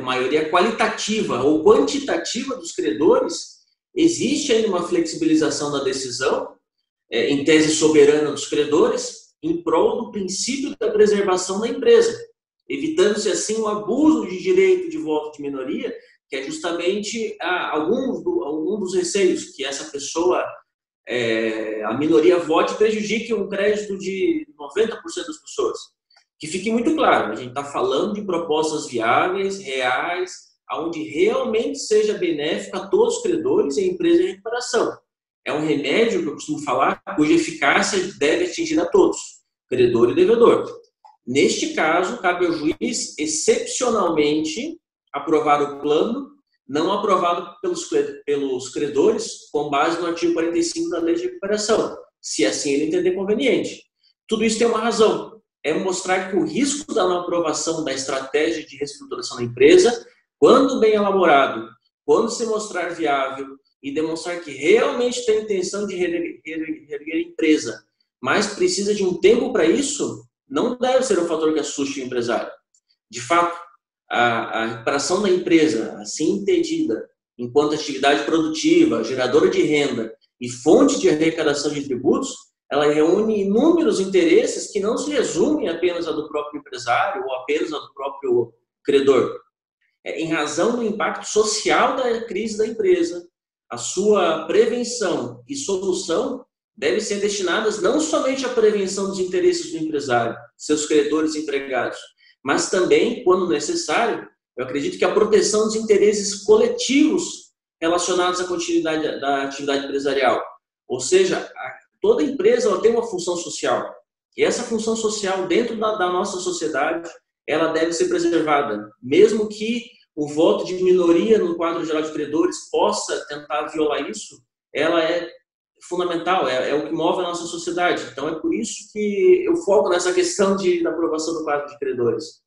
maioria qualitativa ou quantitativa dos credores, existe ainda uma flexibilização da decisão, em tese soberana dos credores, em prol do princípio da preservação da empresa, evitando-se assim o abuso de direito de voto de minoria, que é justamente algum dos receios que essa pessoa, a minoria vote e prejudique um crédito de 90% das pessoas. Que fique muito claro, a gente está falando de propostas viáveis, reais, onde realmente seja benéfico a todos os credores e a empresa em recuperação. É um remédio, que eu costumo falar, cuja eficácia deve atingir a todos, credor e devedor. Neste caso, cabe ao juiz, excepcionalmente, aprovar o plano não aprovado pelos credores com base no artigo 45 da Lei de Recuperação, se assim ele entender conveniente. Tudo isso tem uma razão, é mostrar que o risco da não aprovação da estratégia de reestruturação da empresa Quando bem elaborado, quando se mostrar viável e demonstrar que realmente tem intenção de reerguer a empresa, mas precisa de um tempo para isso, não deve ser um fator que assuste o empresário. De fato, a recuperação da empresa, assim entendida, enquanto atividade produtiva, geradora de renda e fonte de arrecadação de tributos, ela reúne inúmeros interesses que não se resumem apenas a do próprio empresário ou apenas a do próprio credor. Em razão do impacto social da crise da empresa, a sua prevenção e solução devem ser destinadas não somente à prevenção dos interesses do empresário, seus credores e empregados, mas também, quando necessário, eu acredito que a proteção dos interesses coletivos relacionados à continuidade da atividade empresarial. Ou seja, toda empresa ela tem uma função social. E essa função social, dentro da nossa sociedade, ela deve ser preservada, mesmo que o voto de minoria no quadro geral de credores possa tentar violar isso, ela é fundamental, é o que move a nossa sociedade. Então, é por isso que eu foco nessa questão da aprovação do quadro de credores.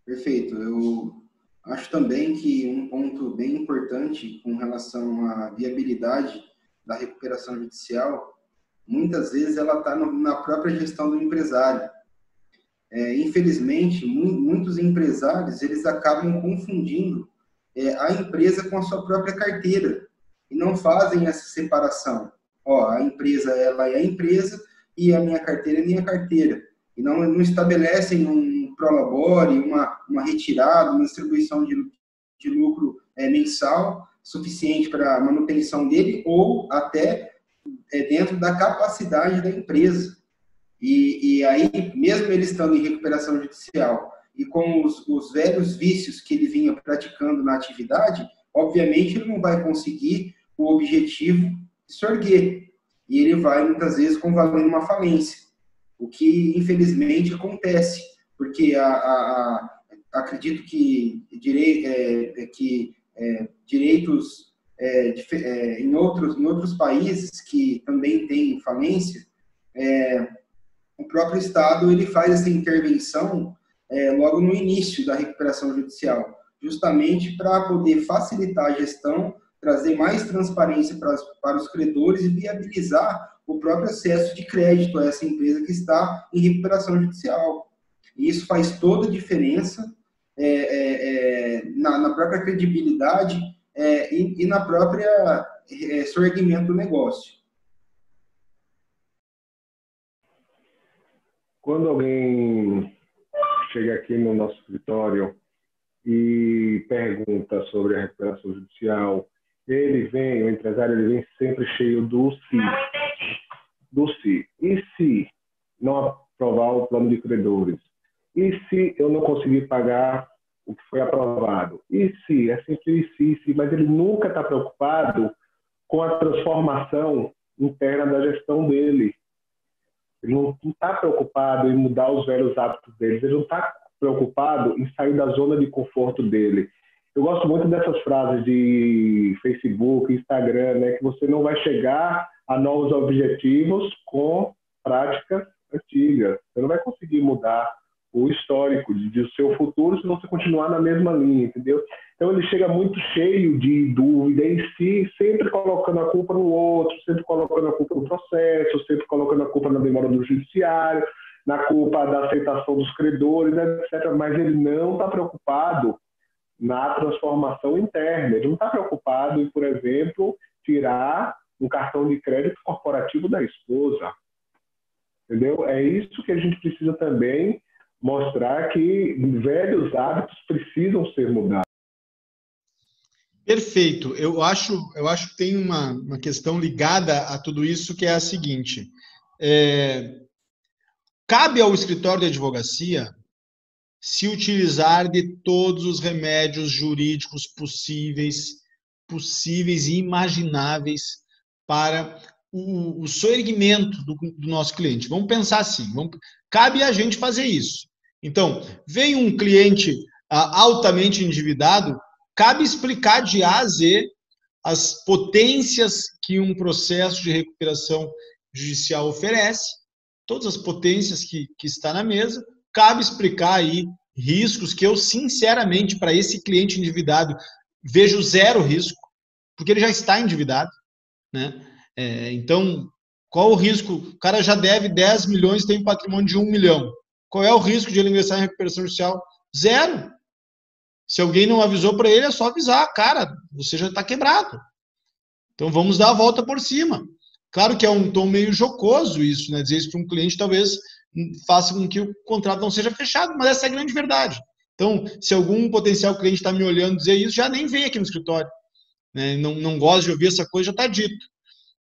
Perfeito. Eu acho também que um ponto bem importante com relação à viabilidade da recuperação judicial, muitas vezes ela está na própria gestão do empresário. Infelizmente, muitos empresários eles acabam confundindo a empresa com a sua própria carteira e não fazem essa separação. A empresa ela é a empresa e a minha carteira é a minha carteira. E não estabelecem um prolabore, uma retirada, uma distribuição de lucro mensal suficiente para a manutenção dele ou até dentro da capacidade da empresa. E aí, mesmo ele estando em recuperação judicial e com os velhos vícios que ele vinha praticando na atividade, obviamente ele não vai conseguir o objetivo de se erguer. E ele vai, muitas vezes, convalendo uma falência. O que, infelizmente, acontece. Porque acredito que direitos em outros países que também têm falência, o próprio Estado ele faz essa intervenção logo no início da recuperação judicial, justamente para poder facilitar a gestão, trazer mais transparência para os credores e viabilizar o próprio acesso de crédito a essa empresa que está em recuperação judicial. E isso faz toda a diferença na própria credibilidade e na própria soerguimento do negócio. Quando alguém chega aqui no nosso escritório e pergunta sobre a recuperação judicial, o empresário, ele vem sempre cheio do se. Do se. E se não aprovar o plano de credores? E se eu não conseguir pagar o que foi aprovado? E se? É sempre se, mas ele nunca está preocupado com a transformação interna da gestão dele. Ele não está preocupado em mudar os velhos hábitos dele. Ele não está preocupado em sair da zona de conforto dele. Eu gosto muito dessas frases de Facebook, Instagram, né, que você não vai chegar a novos objetivos com práticas antigas. Você não vai conseguir mudar o histórico do seu futuro se você continuar na mesma linha, entendeu? Então ele chega muito cheio de dúvida em si, sempre colocando a culpa no outro, sempre colocando a culpa no processo, sempre colocando a culpa na demora do judiciário, na culpa da aceitação dos credores, etc. Mas ele não está preocupado na transformação interna. Ele não está preocupado em, por exemplo, tirar um cartão de crédito corporativo da esposa. Entendeu? É isso que a gente precisa também mostrar, que velhos hábitos precisam ser mudados. Perfeito. Eu acho que tem uma questão ligada a tudo isso, que é a seguinte. Cabe ao escritório de advocacia se utilizar de todos os remédios jurídicos possíveis e imagináveis para o soerguimento do nosso cliente. Vamos pensar assim, cabe a gente fazer isso. Então, vem um cliente altamente endividado, cabe explicar de A a Z as potências que um processo de recuperação judicial oferece, todas as potências que está na mesa, cabe explicar aí riscos que eu, sinceramente, para esse cliente endividado, vejo zero risco, porque ele já está endividado, né? Então, qual o risco? O cara já deve 10 milhões, tem um patrimônio de 1 milhão. Qual é o risco de ele ingressar em recuperação judicial? Zero. Se alguém não avisou para ele, é só avisar. Cara, você já está quebrado. Então, vamos dar a volta por cima. Claro que é um tom meio jocoso isso, né? Dizer isso para um cliente talvez faça com que o contrato não seja fechado, mas essa é a grande verdade. Então, se algum potencial cliente está me olhando dizer isso, já nem vem aqui no escritório. Né? Não gosta de ouvir essa coisa, já está dito.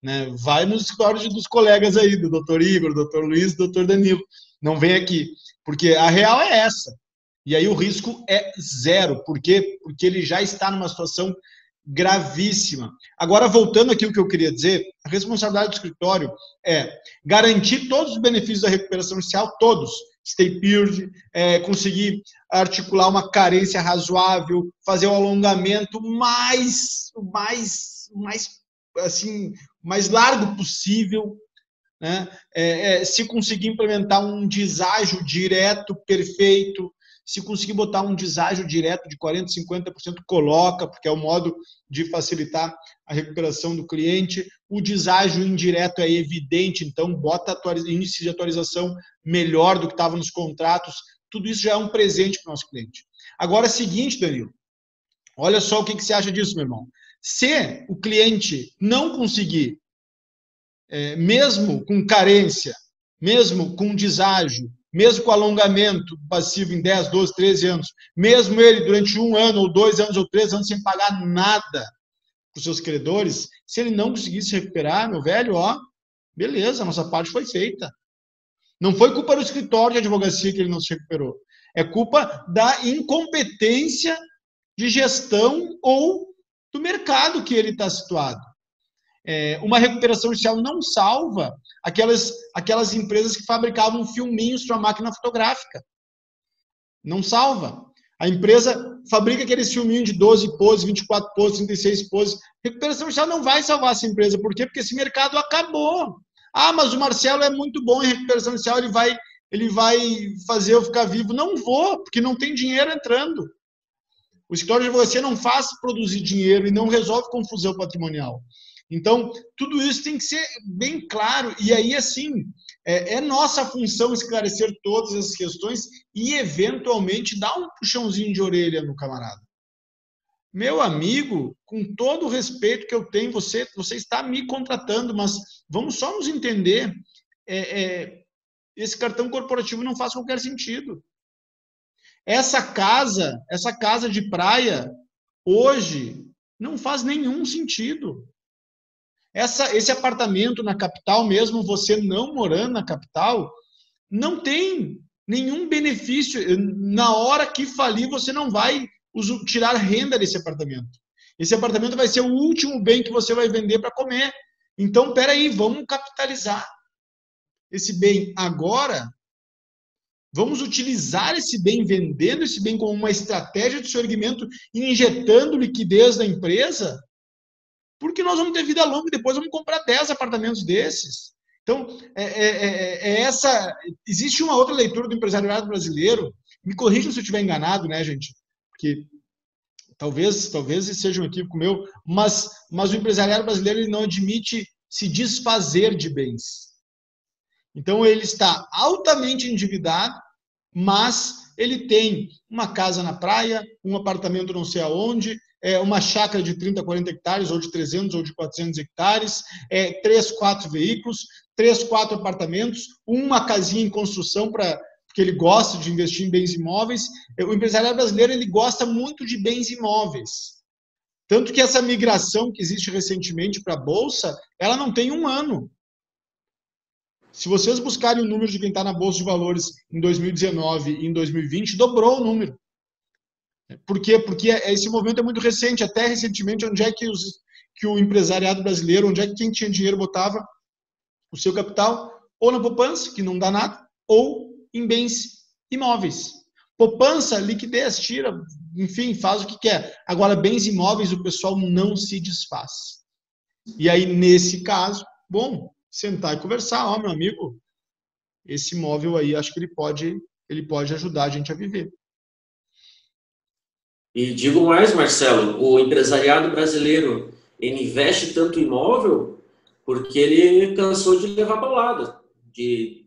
Né? Vai nos escritórios dos colegas aí, do Dr. Igor, do Dr. Luiz, do Dr. Danilo. Não vem aqui. Porque a real é essa. E aí o risco é zero. Por quê? Porque ele já está numa situação gravíssima. Agora, voltando aqui ao que eu queria dizer, a responsabilidade do escritório é garantir todos os benefícios da recuperação judicial, todos, stay period, conseguir articular uma carência razoável, fazer o alongamento mais largo possível, né? Se conseguir implementar um deságio direto perfeito, se conseguir botar um deságio direto de 40%, 50%, coloca, porque é o modo de facilitar a recuperação do cliente. O deságio indireto é evidente, então bota índice de atualização melhor do que estava nos contratos. Tudo isso já é um presente para o nosso cliente. Agora é o seguinte, Danilo, olha só o que você acha disso, meu irmão. Se o cliente não conseguir, mesmo com carência, mesmo com deságio, mesmo com alongamento passivo em 10, 12, 13 anos, mesmo ele durante 1 ano, ou 2 anos, ou 3 anos, sem pagar nada para os seus credores, se ele não conseguir se recuperar, meu velho, beleza, a nossa parte foi feita. Não foi culpa do escritório de advocacia que ele não se recuperou. É culpa da incompetência de gestão ou do mercado que ele está situado. Uma recuperação judicial não salva aquelas empresas que fabricavam filminhos para a máquina fotográfica. Não salva. A empresa fabrica aqueles filminhos de 12 poses, 24 poses, 36 poses. Recuperação judicial não vai salvar essa empresa. Por quê? Porque esse mercado acabou. Mas o Marcelo é muito bom em recuperação judicial, ele vai fazer eu ficar vivo. Não vou, porque não tem dinheiro entrando. O escritório de advocacia não faz produzir dinheiro e não resolve confusão patrimonial. Então, tudo isso tem que ser bem claro. E aí, assim, é nossa função esclarecer todas essas questões e, eventualmente, dar um puxãozinho de orelha no camarada. Meu amigo, com todo o respeito que eu tenho, você está me contratando, mas vamos só nos entender. Esse cartão corporativo não faz qualquer sentido. Essa casa de praia, hoje, não faz nenhum sentido. Esse apartamento na capital, mesmo você não morando na capital, não tem nenhum benefício. Na hora que falir, você não vai tirar renda desse apartamento. Esse apartamento vai ser o último bem que você vai vender para comer. Então, peraí, vamos capitalizar esse bem agora. Vamos utilizar esse bem, vendendo esse bem como uma estratégia de segmento, injetando liquidez na empresa, porque nós vamos ter vida longa e depois vamos comprar 10 apartamentos desses. Então, existe uma outra leitura do empresariado brasileiro, me corrijam se eu estiver enganado, né, gente? Porque talvez seja um equívoco meu, mas o empresariado brasileiro ele não admite se desfazer de bens. Então, ele está altamente endividado, mas ele tem uma casa na praia, um apartamento não sei aonde, uma chácara de 30, 40 hectares, ou de 300, ou de 400 hectares, 3, 4 veículos, 3, 4 apartamentos, uma casinha em construção, porque ele gosta de investir em bens imóveis. O empresariado brasileiro ele gosta muito de bens imóveis. Tanto que essa migração que existe recentemente para a Bolsa, ela não tem 1 ano. Se vocês buscarem o número de quem está na Bolsa de Valores em 2019 e em 2020, dobrou o número. Por quê? Porque esse movimento é muito recente. Até recentemente, onde é que o empresariado brasileiro, onde é que quem tinha dinheiro botava o seu capital? Ou na poupança, que não dá nada, ou em bens imóveis. Poupança, liquidez, tira, enfim, faz o que quer. Agora, bens imóveis, o pessoal não se desfaz. E aí, nesse caso, bom, sentar e conversar. Meu amigo, esse imóvel aí, acho que ele pode ajudar a gente a viver. E digo mais, Marcelo, o empresariado brasileiro, ele investe tanto em imóvel porque ele cansou de levar paulada, de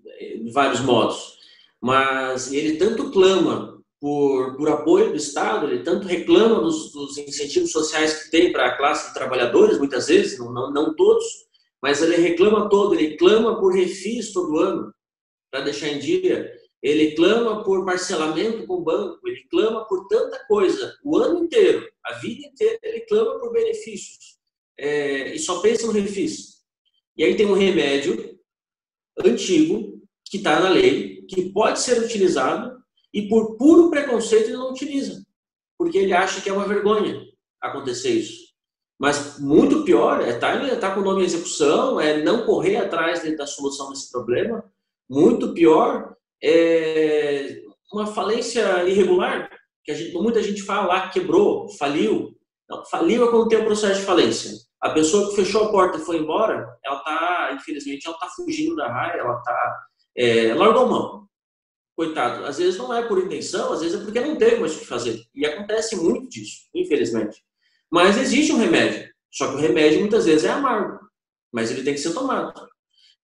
vários modos. Mas ele tanto clama por apoio do Estado, ele tanto reclama dos incentivos sociais que tem para a classe de trabalhadores, muitas vezes, não todos, mas ele reclama todo, ele clama por refis todo ano, para deixar em dia. Ele clama por parcelamento com o banco, ele clama por tanta coisa, o ano inteiro, a vida inteira, ele clama por benefícios. E só pensa no refis. E aí tem um remédio antigo, que está na lei, que pode ser utilizado, e por puro preconceito ele não utiliza, porque ele acha que é uma vergonha acontecer isso. Mas muito pior é estar com o nome em execução, é não correr atrás da solução desse problema. Muito pior é uma falência irregular, que muita gente fala lá, quebrou, faliu. Não, faliu é quando tem o processo de falência. A pessoa que fechou a porta e foi embora, infelizmente, ela está fugindo da raia, largou a mão. Coitado, às vezes não é por intenção, às vezes é porque não teve mais o que fazer. E acontece muito disso, infelizmente. Mas existe um remédio, só que o remédio muitas vezes é amargo, mas ele tem que ser tomado.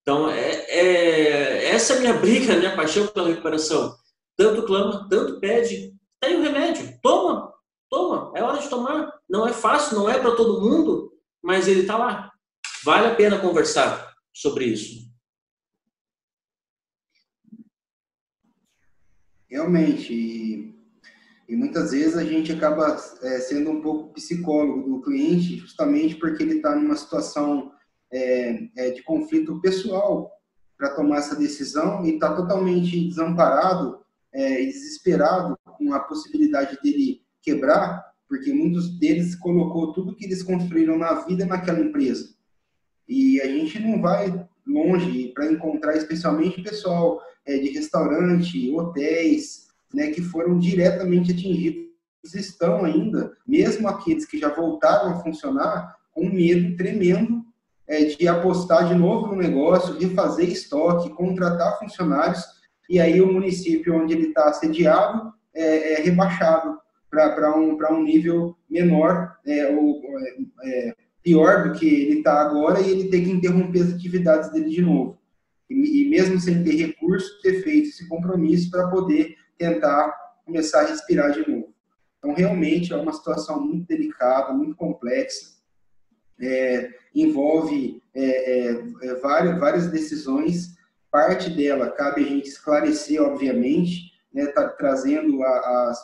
Então, essa é a minha briga, a minha paixão pela recuperação. Tanto clama, tanto pede, tem o remédio, toma, é hora de tomar. Não é fácil, não é para todo mundo, mas ele está lá. Vale a pena conversar sobre isso. Realmente, e muitas vezes a gente acaba sendo um pouco psicólogo do cliente, justamente porque ele está numa situação de conflito pessoal para tomar essa decisão e está totalmente desamparado e desesperado com a possibilidade dele quebrar, porque muitos deles colocou tudo que eles construíram na vida naquela empresa. E a gente não vai longe para encontrar, especialmente pessoal de restaurante, hotéis, né, que foram diretamente atingidos, estão ainda, mesmo aqueles que já voltaram a funcionar, com um medo tremendo de apostar de novo no negócio, de fazer estoque, contratar funcionários, e aí o município onde ele está sediado é rebaixado para um nível menor, pior do que ele está agora, e ele tem que interromper as atividades dele de novo. E mesmo sem ter recurso, ter feito esse compromisso para poder tentar começar a respirar de novo. Então, realmente, é uma situação muito delicada, muito complexa, envolve várias decisões. Parte dela cabe a gente esclarecer, obviamente, né, trazendo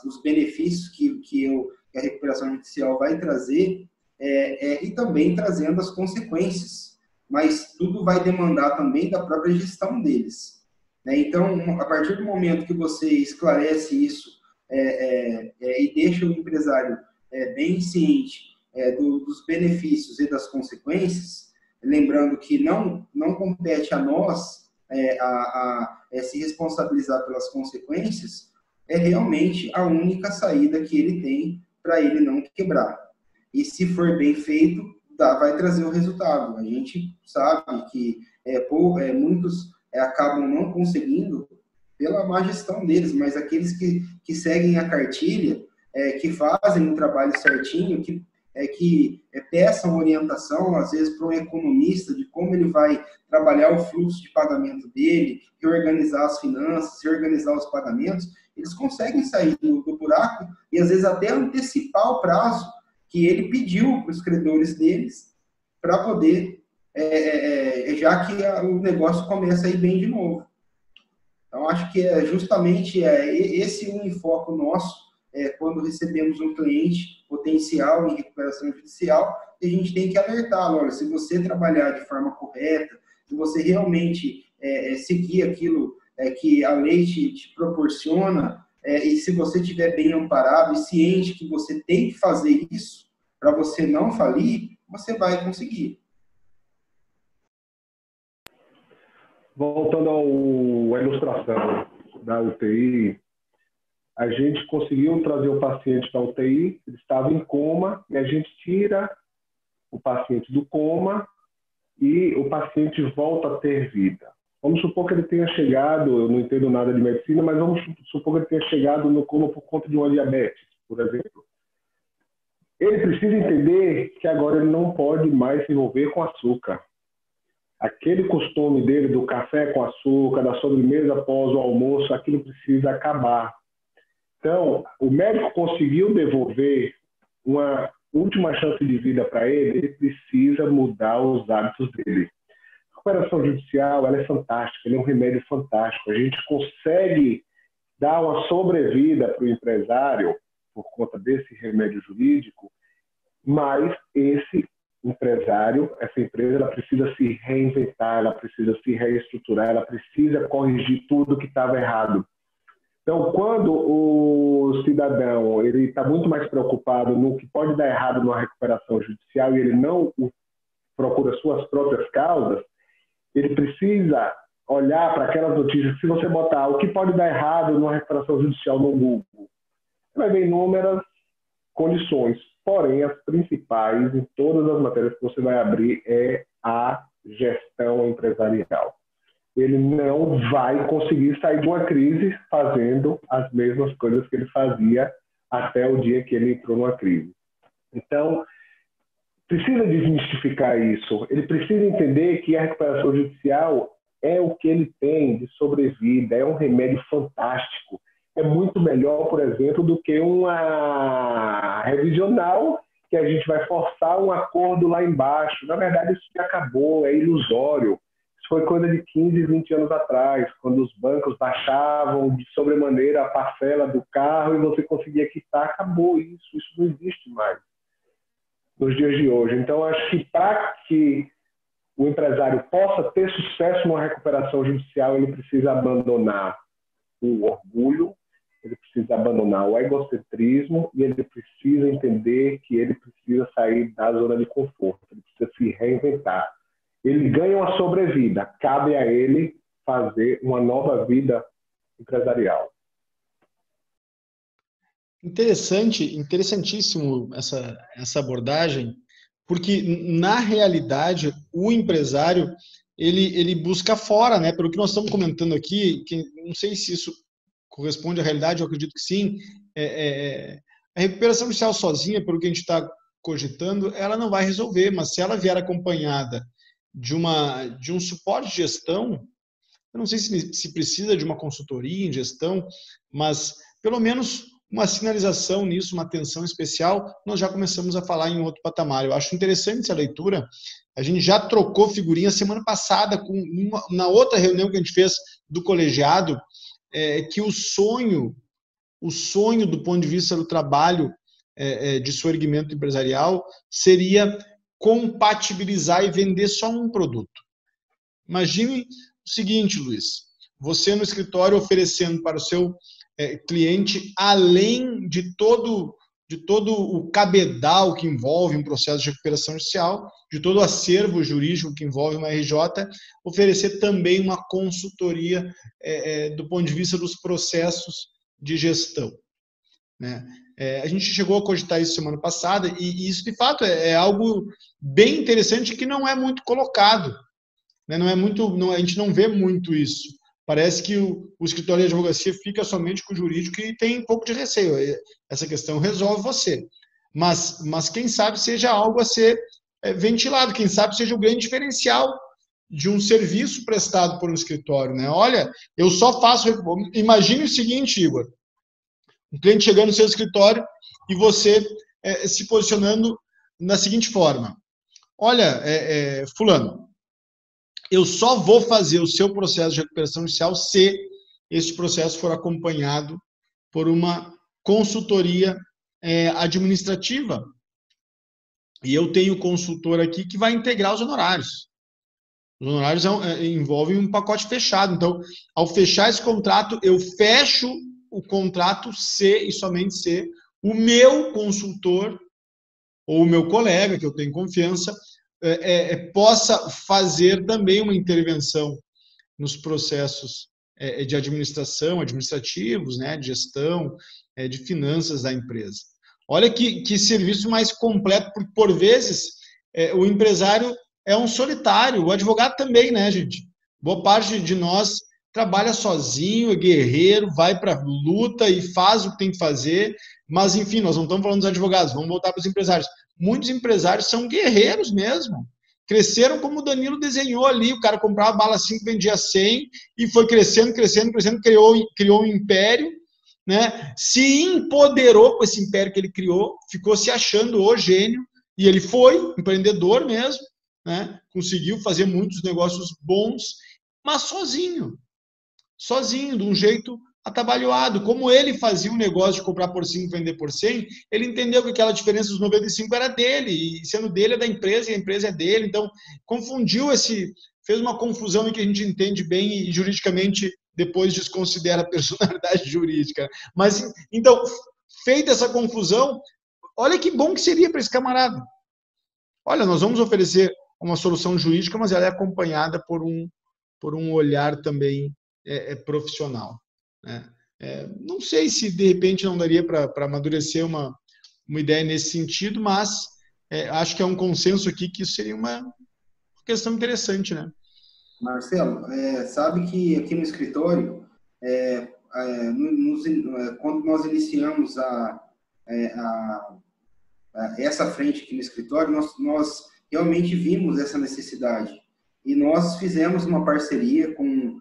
os benefícios que a recuperação judicial vai trazer, e também trazendo as consequências, mas tudo vai demandar também da própria gestão deles, né? Então, a partir do momento que você esclarece isso e deixa o empresário bem ciente dos benefícios e das consequências, lembrando que não compete a nós se responsabilizar pelas consequências, é realmente a única saída que ele tem para ele não quebrar. E se for bem feito, vai trazer o resultado. A gente sabe que muitos acabam não conseguindo pela má gestão deles, mas aqueles que seguem a cartilha, que fazem o trabalho certinho, que peçam orientação, às vezes, para um economista de como ele vai trabalhar o fluxo de pagamento dele, reorganizar as finanças, reorganizar os pagamentos, eles conseguem sair do buraco e, às vezes, até antecipar o prazo que ele pediu para os credores deles para poder, já que o negócio começa a ir bem de novo. Então, acho que justamente esse o enfoque nosso quando recebemos um cliente potencial em recuperação judicial, a gente tem que alertá-lo. Olha, se você trabalhar de forma correta, se você realmente seguir aquilo que a lei te proporciona, e se você estiver bem amparado e ciente que você tem que fazer isso para você não falir, você vai conseguir. Voltando à ilustração da UTI, a gente conseguiu trazer o paciente da UTI, ele estava em coma, e a gente tira o paciente do coma e o paciente volta a ter vida. Vamos supor que ele tenha chegado, eu não entendo nada de medicina, mas vamos supor que ele tenha chegado no coma por conta de uma diabetes, por exemplo. Ele precisa entender que agora ele não pode mais se envolver com açúcar. Aquele costume dele do café com açúcar, da sobremesa após o almoço, aquilo precisa acabar. Então, o médico conseguiu devolver uma última chance de vida para ele, ele precisa mudar os hábitos dele. A recuperação judicial, ela é fantástica, ela é um remédio fantástico. A gente consegue dar uma sobrevida para o empresário por conta desse remédio jurídico, mas esse empresário, essa empresa, ela precisa se reinventar, ela precisa se reestruturar, ela precisa corrigir tudo que estava errado. Então, quando o cidadão ele está muito mais preocupado no que pode dar errado numa recuperação judicial e ele não procura suas próprias causas, ele precisa olhar para aquelas notícias. Se você botar o que pode dar errado numa recuperação judicial no Google, você vai ver inúmeras condições. Porém, as principais em todas as matérias que você vai abrir é a gestão empresarial. Ele não vai conseguir sair de uma crise fazendo as mesmas coisas que ele fazia até o dia que ele entrou numa crise. Então, precisa desmistificar isso. Ele precisa entender que a recuperação judicial é o que ele tem de sobrevida, é um remédio fantástico. É muito melhor, por exemplo, do que uma revisional que a gente vai forçar um acordo lá embaixo. Na verdade, isso já acabou, é ilusório. Isso foi coisa de 15, 20 anos atrás, quando os bancos baixavam de sobremaneira a parcela do carro e você conseguia quitar. Acabou isso, isso não existe mais nos dias de hoje. Então, acho que para que o empresário possa ter sucesso numa recuperação judicial, ele precisa abandonar o orgulho, ele precisa abandonar o egocentrismo e ele precisa entender que ele precisa sair da zona de conforto, ele precisa se reinventar. Ele ganha uma sobrevida, cabe a ele fazer uma nova vida empresarial. Interessantíssimo essa abordagem, porque na realidade o empresário ele busca fora, né? Pelo que nós estamos comentando aqui, que não sei se isso corresponde à realidade, eu acredito que sim. A recuperação judicial sozinha, pelo que a gente está cogitando, ela não vai resolver, mas se ela vier acompanhada de um suporte de gestão, eu não sei se precisa de uma consultoria em gestão, mas pelo menos uma sinalização nisso, uma atenção especial, nós já começamos a falar em outro patamar. Eu acho interessante essa leitura. A gente já trocou figurinha semana passada, na outra reunião que a gente fez do colegiado, que o sonho do ponto de vista do trabalho de soerguimento empresarial seria compatibilizar e vender só um produto. Imagine o seguinte, Luiz, você no escritório oferecendo para o seu cliente, além de todo o cabedal que envolve um processo de recuperação judicial, de todo o acervo jurídico que envolve uma RJ, oferecer também uma consultoria do ponto de vista dos processos de gestão, né? A gente chegou a cogitar isso semana passada e isso, de fato, é algo bem interessante que não é muito colocado, né? A gente não vê muito isso. Parece que o escritório de advocacia fica somente com o jurídico e tem um pouco de receio. Essa questão resolve você. Mas quem sabe seja algo a ser ventilado, quem sabe seja o grande diferencial de um serviço prestado por um escritório, né? Olha, eu só faço... Imagine o seguinte, Igor. Um cliente chegando no seu escritório e você se posicionando na seguinte forma. Olha, fulano, eu só vou fazer o seu processo de recuperação judicial se este processo for acompanhado por uma consultoria administrativa. E eu tenho consultor aqui que vai integrar os honorários. Os honorários envolvem um pacote fechado. Então, ao fechar esse contrato, eu fecho o contrato se e somente se o meu consultor ou o meu colega, que eu tenho confiança, possa fazer também uma intervenção nos processos de administrativos, né, de gestão, de finanças da empresa. Olha que serviço mais completo, porque por vezes o empresário é um solitário, o advogado também, né, gente? Boa parte de nós trabalha sozinho, é guerreiro, vai para a luta e faz o que tem que fazer, mas, enfim, nós não estamos falando dos advogados, vamos voltar para os empresários. Muitos empresários são guerreiros mesmo. Cresceram como o Danilo desenhou ali, o cara comprava bala 5, vendia 100, e foi crescendo, criou um império, né? Se empoderou com esse império que ele criou, ficou se achando o gênio, e ele foi empreendedor mesmo, né? Conseguiu fazer muitos negócios bons, mas sozinho, de um jeito atabalhoado. Como ele fazia um negócio de comprar por 5 e vender por 100, ele entendeu que aquela diferença dos 95 era dele, e sendo dele é da empresa, e a empresa é dele. Então, fez uma confusão em que a gente entende bem e juridicamente depois desconsidera a personalidade jurídica. Mas, então, feita essa confusão, olha que bom que seria para esse camarada. Olha, nós vamos oferecer uma solução jurídica, mas ela é acompanhada por um olhar também profissional, né? Não sei se de repente não daria para amadurecer uma ideia nesse sentido, mas acho que é um consenso aqui que isso seria uma questão interessante, né? Marcelo, sabe que aqui no escritório, quando nós iniciamos essa frente aqui no escritório, nós realmente vimos essa necessidade e nós fizemos uma parceria com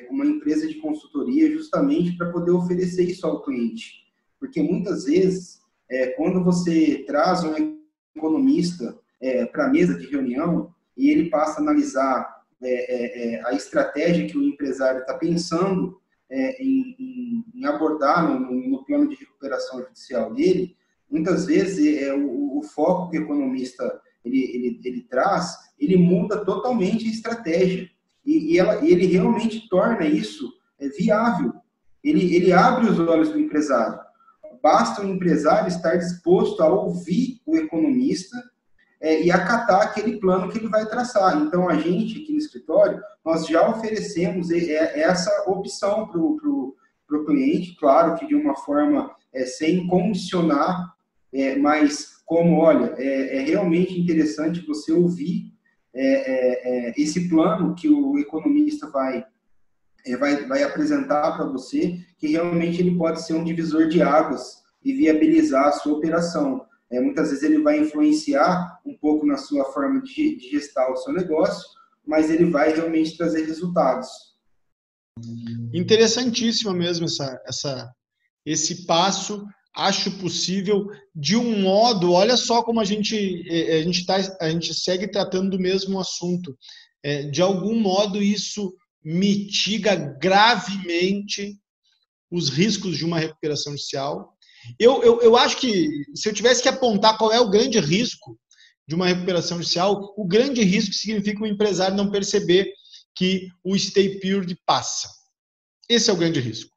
uma empresa de consultoria justamente para poder oferecer isso ao cliente. Porque muitas vezes, quando você traz um economista para a mesa de reunião e ele passa a analisar a estratégia que o empresário está pensando em abordar no plano de recuperação judicial dele, muitas vezes o foco que o economista ele traz, ele muda totalmente a estratégia. E ele realmente torna isso viável. Ele abre os olhos do empresário. Basta o empresário estar disposto a ouvir o economista e acatar aquele plano que ele vai traçar. Então, a gente aqui no escritório, nós já oferecemos essa opção para o cliente, claro que de uma forma sem condicionar, mas como, olha, é realmente interessante você ouvir esse plano que o economista vai apresentar para você, que realmente ele pode ser um divisor de águas e viabilizar a sua operação. Muitas vezes ele vai influenciar um pouco na sua forma de gestar o seu negócio, mas ele vai realmente trazer resultados. Interessantíssimo mesmo esse passo. Acho possível de um modo, olha só como a gente segue tratando do mesmo assunto. De algum modo isso mitiga gravemente os riscos de uma recuperação judicial. Eu acho que se eu tivesse que apontar qual é o grande risco de uma recuperação judicial, o grande risco significa o empresário não perceber que o stay period passa. Esse é o grande risco.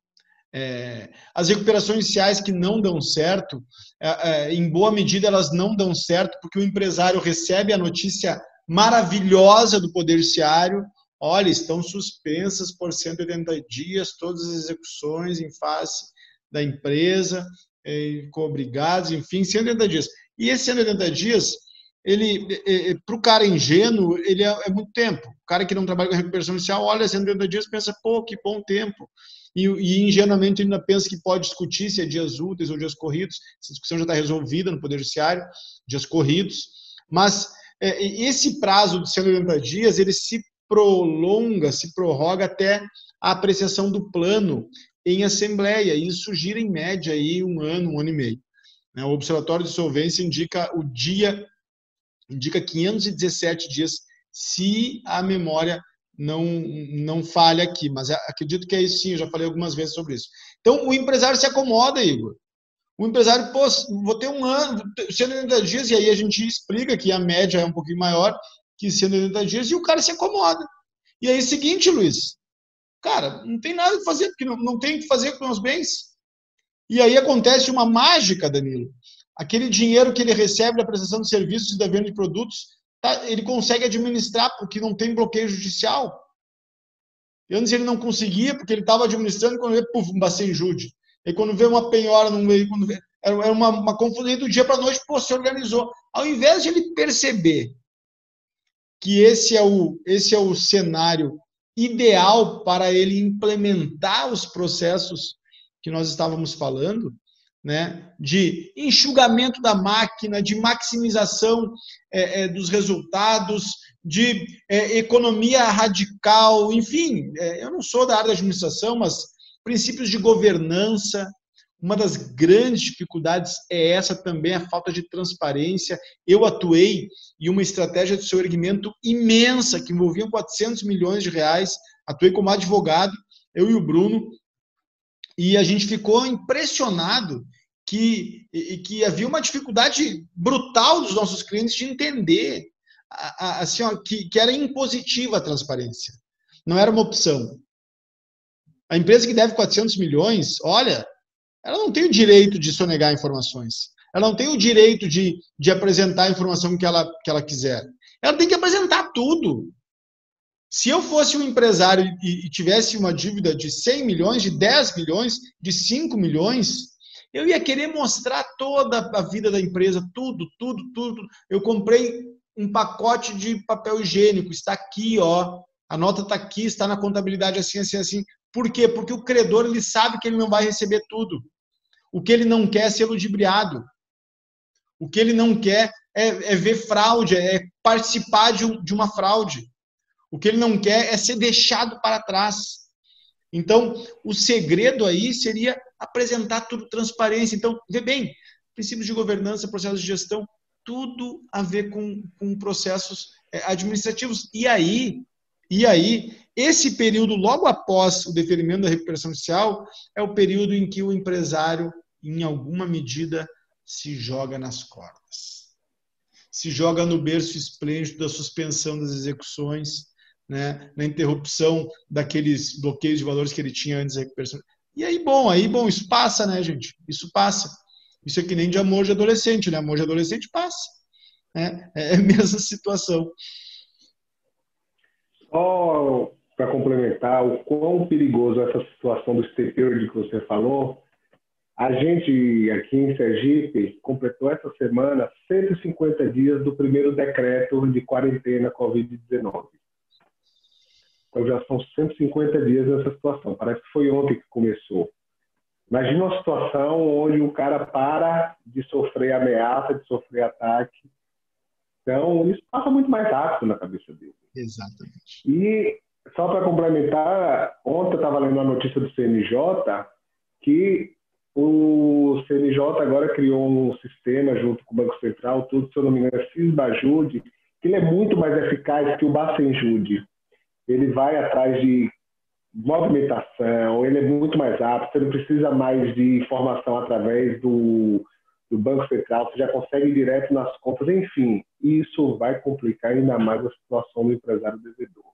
As recuperações judiciais que não dão certo, em boa medida elas não dão certo porque o empresário recebe a notícia maravilhosa do Poder Judiciário: olha, estão suspensas por 180 dias todas as execuções em face da empresa, cobrigados, enfim, 180 dias. E esses 180 dias, para o cara ingênuo, ele é muito tempo. O cara que não trabalha com recuperação judicial olha 180 dias e pensa, pô, que bom tempo. E ingenuamente ainda pensa que pode discutir se é dias úteis ou dias corridos. Essa discussão já está resolvida no Poder Judiciário, dias corridos. Mas esse prazo de 180 dias, ele se prorroga até a apreciação do plano em assembleia. E isso gira em média aí um ano e meio. O Observatório de Solvência indica 517 dias, se a memória não falha aqui, mas acredito que é isso sim, eu já falei algumas vezes sobre isso. Então, o empresário se acomoda, Igor. O empresário, pô, vou ter um ano, 180 dias, e aí a gente explica que a média é um pouquinho maior que 180 dias, e o cara se acomoda. E aí, seguinte, Luiz, cara, não tem nada que fazer, porque não tem o que fazer com os bens. E aí acontece uma mágica, Danilo. Aquele dinheiro que ele recebe da prestação de serviços e da venda de produtos, ele consegue administrar porque não tem bloqueio judicial. Antes ele não conseguia porque ele estava administrando, quando vê, puf, um bacen jude. E quando vê uma penhora, era uma confusão, do dia para a noite, pô, se organizou. Ao invés de ele perceber que esse é o cenário ideal para ele implementar os processos que nós estávamos falando, né, de enxugamento da máquina, de maximização dos resultados, de economia radical, enfim, eu não sou da área da administração, mas princípios de governança. Uma das grandes dificuldades é essa também, a falta de transparência. Eu atuei em uma estratégia de soerguimento imensa, que envolvia 400 milhões de reais, atuei como advogado, eu e o Bruno, e a gente ficou impressionado que havia uma dificuldade brutal dos nossos clientes de entender assim, ó, que era impositiva a transparência. Não era uma opção. A empresa que deve 400 milhões, olha, ela não tem o direito de sonegar informações. Ela não tem o direito de apresentar a informação que ela quiser. Ela tem que apresentar tudo. Se eu fosse um empresário e tivesse uma dívida de 100 milhões, de 10 milhões, de 5 milhões, eu ia querer mostrar toda a vida da empresa, tudo. Eu comprei um pacote de papel higiênico, está aqui, ó, a nota está aqui, está na contabilidade assim. Por quê? Porque o credor, ele sabe que ele não vai receber tudo. O que ele não quer é ser ludibriado. O que ele não quer é ver fraude, é participar de uma fraude. O que ele não quer é ser deixado para trás. Então, o segredo aí seria apresentar tudo transparência. Então, vê bem, princípios de governança, processos de gestão, tudo a ver com processos administrativos. E aí, esse período, logo após o deferimento da recuperação judicial, é o período em que o empresário, em alguma medida, se joga nas cordas. Se joga no berço esplêndido da suspensão das execuções, né, na interrupção daqueles bloqueios de valores que ele tinha antes da recuperação. E aí, bom, isso passa, né, gente? Isso passa. Isso é que nem de amor de adolescente, né? Amor de adolescente passa. Né? É a mesma situação. Só para complementar o quão perigoso essa situação do stay period que você falou, a gente aqui em Sergipe completou essa semana 150 dias do primeiro decreto de quarentena Covid-19. Então já são 150 dias nessa situação. Parece que foi ontem que começou. Imagina uma situação onde o cara para de sofrer ameaça, de sofrer ataque. Então, isso passa muito mais rápido na cabeça dele. Exatamente. E, só para complementar, ontem eu estava lendo a notícia do CNJ que o CNJ agora criou um sistema junto com o Banco Central, tudo, se eu não me engano, é Sisbajude, que ele é muito mais eficaz que o Bacenjude. Ele vai atrás de movimentação, ele é muito mais rápido, você não precisa mais de informação através do Banco Central, você já consegue ir direto nas contas, enfim, isso vai complicar ainda mais a situação do empresário devedor.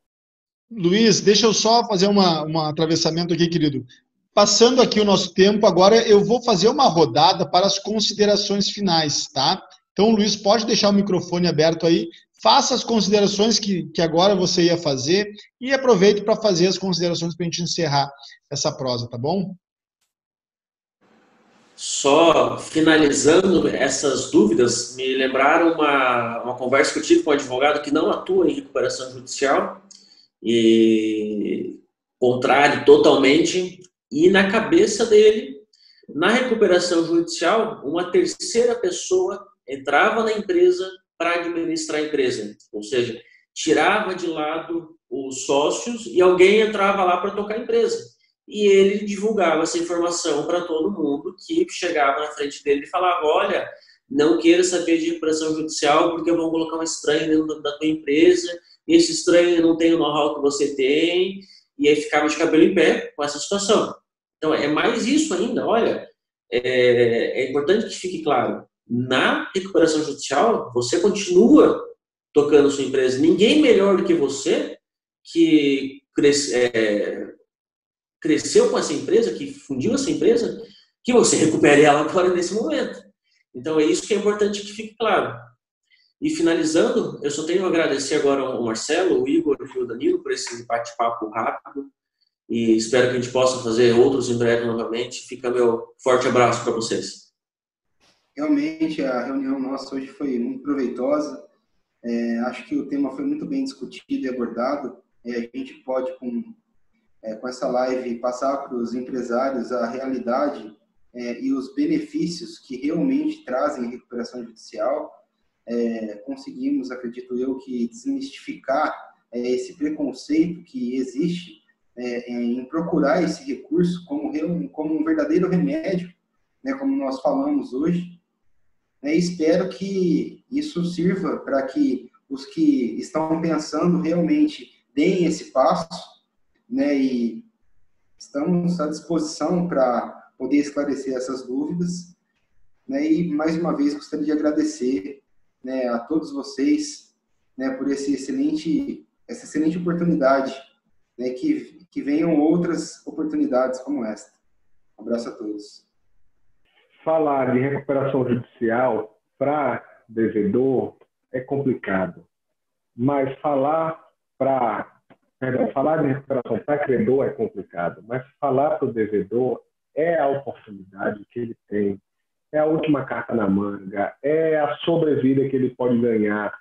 Luiz, deixa eu só fazer um atravessamento aqui, querido. Passando aqui o nosso tempo, agora eu vou fazer uma rodada para as considerações finais, tá? Então, Luiz, pode deixar o microfone aberto aí, faça as considerações que agora você ia fazer e aproveite para fazer as considerações para a gente encerrar essa prosa, tá bom? Só finalizando essas dúvidas, me lembraram uma conversa que eu tive com um advogado que não atua em recuperação judicial, e contrário totalmente, e na cabeça dele, na recuperação judicial, uma terceira pessoa entrava na empresa para administrar a empresa, ou seja, tirava de lado os sócios e alguém entrava lá para tocar a empresa. E ele divulgava essa informação para todo mundo que chegava na frente dele e falava: olha, não queira saber de recuperação judicial porque eu vou colocar um estranho dentro da tua empresa, e esse estranho não tem o know-how que você tem, e aí ficava de cabelo em pé com essa situação. Então, é mais isso ainda, olha, é importante que fique claro, na recuperação judicial, você continua tocando sua empresa, ninguém melhor do que você que cresceu com essa empresa, que fundiu essa empresa, que você recupere ela agora nesse momento. Então, é isso que é importante que fique claro. E finalizando, eu só tenho a agradecer agora ao Marcelo, o Igor e o Danilo por esse bate-papo rápido e espero que a gente possa fazer outros em breve novamente. Fica meu forte abraço para vocês. Realmente, a reunião nossa hoje foi muito proveitosa. Acho que o tema foi muito bem discutido e abordado. a gente pode, com essa live, passar para os empresários a realidade e os benefícios que realmente trazem a recuperação judicial, conseguimos, acredito eu, que desmistificar esse preconceito que existe em procurar esse recurso como um verdadeiro remédio, né, como nós falamos hoje. Espero que isso sirva para que os que estão pensando realmente deem esse passo, né, e estamos à disposição para poder esclarecer essas dúvidas, né, e mais uma vez gostaria de agradecer, né, a todos vocês, né, por essa excelente oportunidade, né, que venham outras oportunidades como esta. Um abraço a todos. Falar de recuperação judicial para devedor é complicado, mas falar de recuperação para credor é complicado, mas falar para o devedor é a oportunidade que ele tem, é a última carta na manga, é a sobrevida que ele pode ganhar.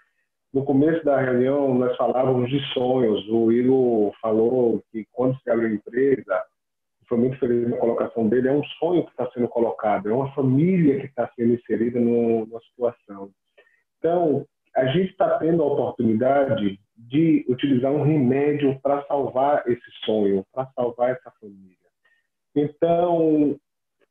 No começo da reunião, nós falávamos de sonhos. O Igor falou que quando se abre uma empresa, foi muito feliz na colocação dele, é um sonho que está sendo colocado, é uma família que está sendo inserida numa situação. Então, a gente está tendo a oportunidade de utilizar um remédio para salvar esse sonho, para salvar essa família. Então,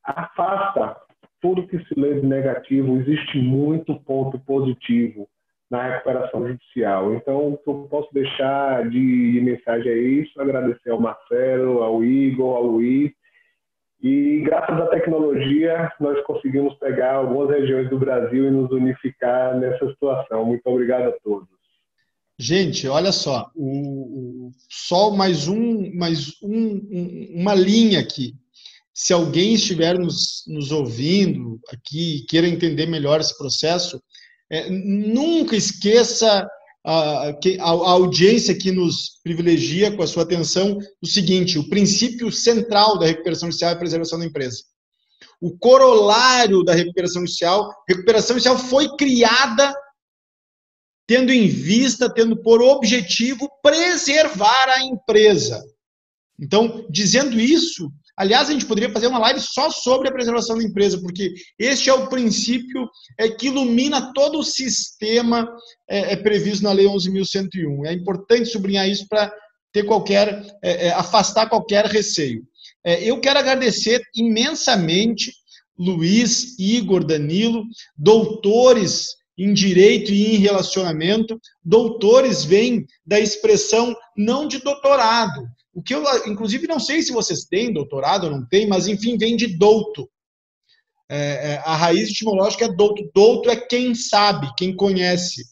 afasta tudo que se lê de negativo, existe muito ponto positivo na recuperação judicial. Então, o que eu posso deixar de mensagem é isso, agradecer ao Marcelo, ao Igor, ao Luiz, e graças à tecnologia nós conseguimos pegar algumas regiões do Brasil e nos unificar nessa situação. Muito obrigado a todos. Gente, olha só, só mais uma linha aqui. Se alguém estiver nos ouvindo aqui e queira entender melhor esse processo, nunca esqueça a audiência que nos privilegia com a sua atenção o seguinte: o princípio central da recuperação judicial é a preservação da empresa. O corolário da recuperação judicial foi criada tendo em vista, tendo por objetivo preservar a empresa. Então, dizendo isso, aliás, a gente poderia fazer uma live só sobre a preservação da empresa, porque este é o princípio que ilumina todo o sistema previsto na Lei 11.101. É importante sublinhar isso para ter afastar qualquer receio. Eu quero agradecer imensamente Luiz, Igor, Danilo, doutores em direito e em relacionamento. Doutores vêm da expressão não de doutorado, o que eu, inclusive, não sei se vocês têm doutorado ou não têm, mas, enfim, vem de douto. A raiz etimológica é douto. Douto é quem sabe, quem conhece.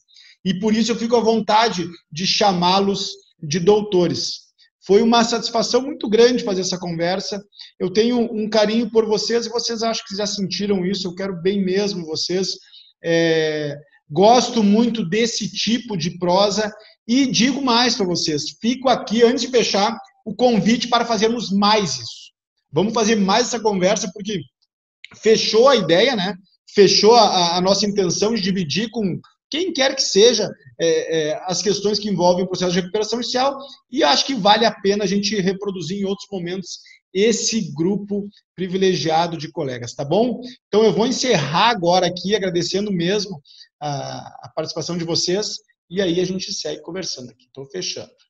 E, por isso, eu fico à vontade de chamá-los de doutores. Foi uma satisfação muito grande fazer essa conversa. Eu tenho um carinho por vocês e vocês acham que já sentiram isso. Eu quero bem mesmo vocês. Gosto muito desse tipo de prosa e digo mais para vocês. Fico aqui, antes de fechar, o convite para fazermos mais isso. Vamos fazer mais essa conversa, porque fechou a ideia, né? Fechou a nossa intenção de dividir com quem quer que seja as questões que envolvem o processo de recuperação judicial, e acho que vale a pena a gente reproduzir em outros momentos esse grupo privilegiado de colegas, tá bom? Então eu vou encerrar agora aqui, agradecendo mesmo a participação de vocês, e aí a gente segue conversando aqui. Estou fechando.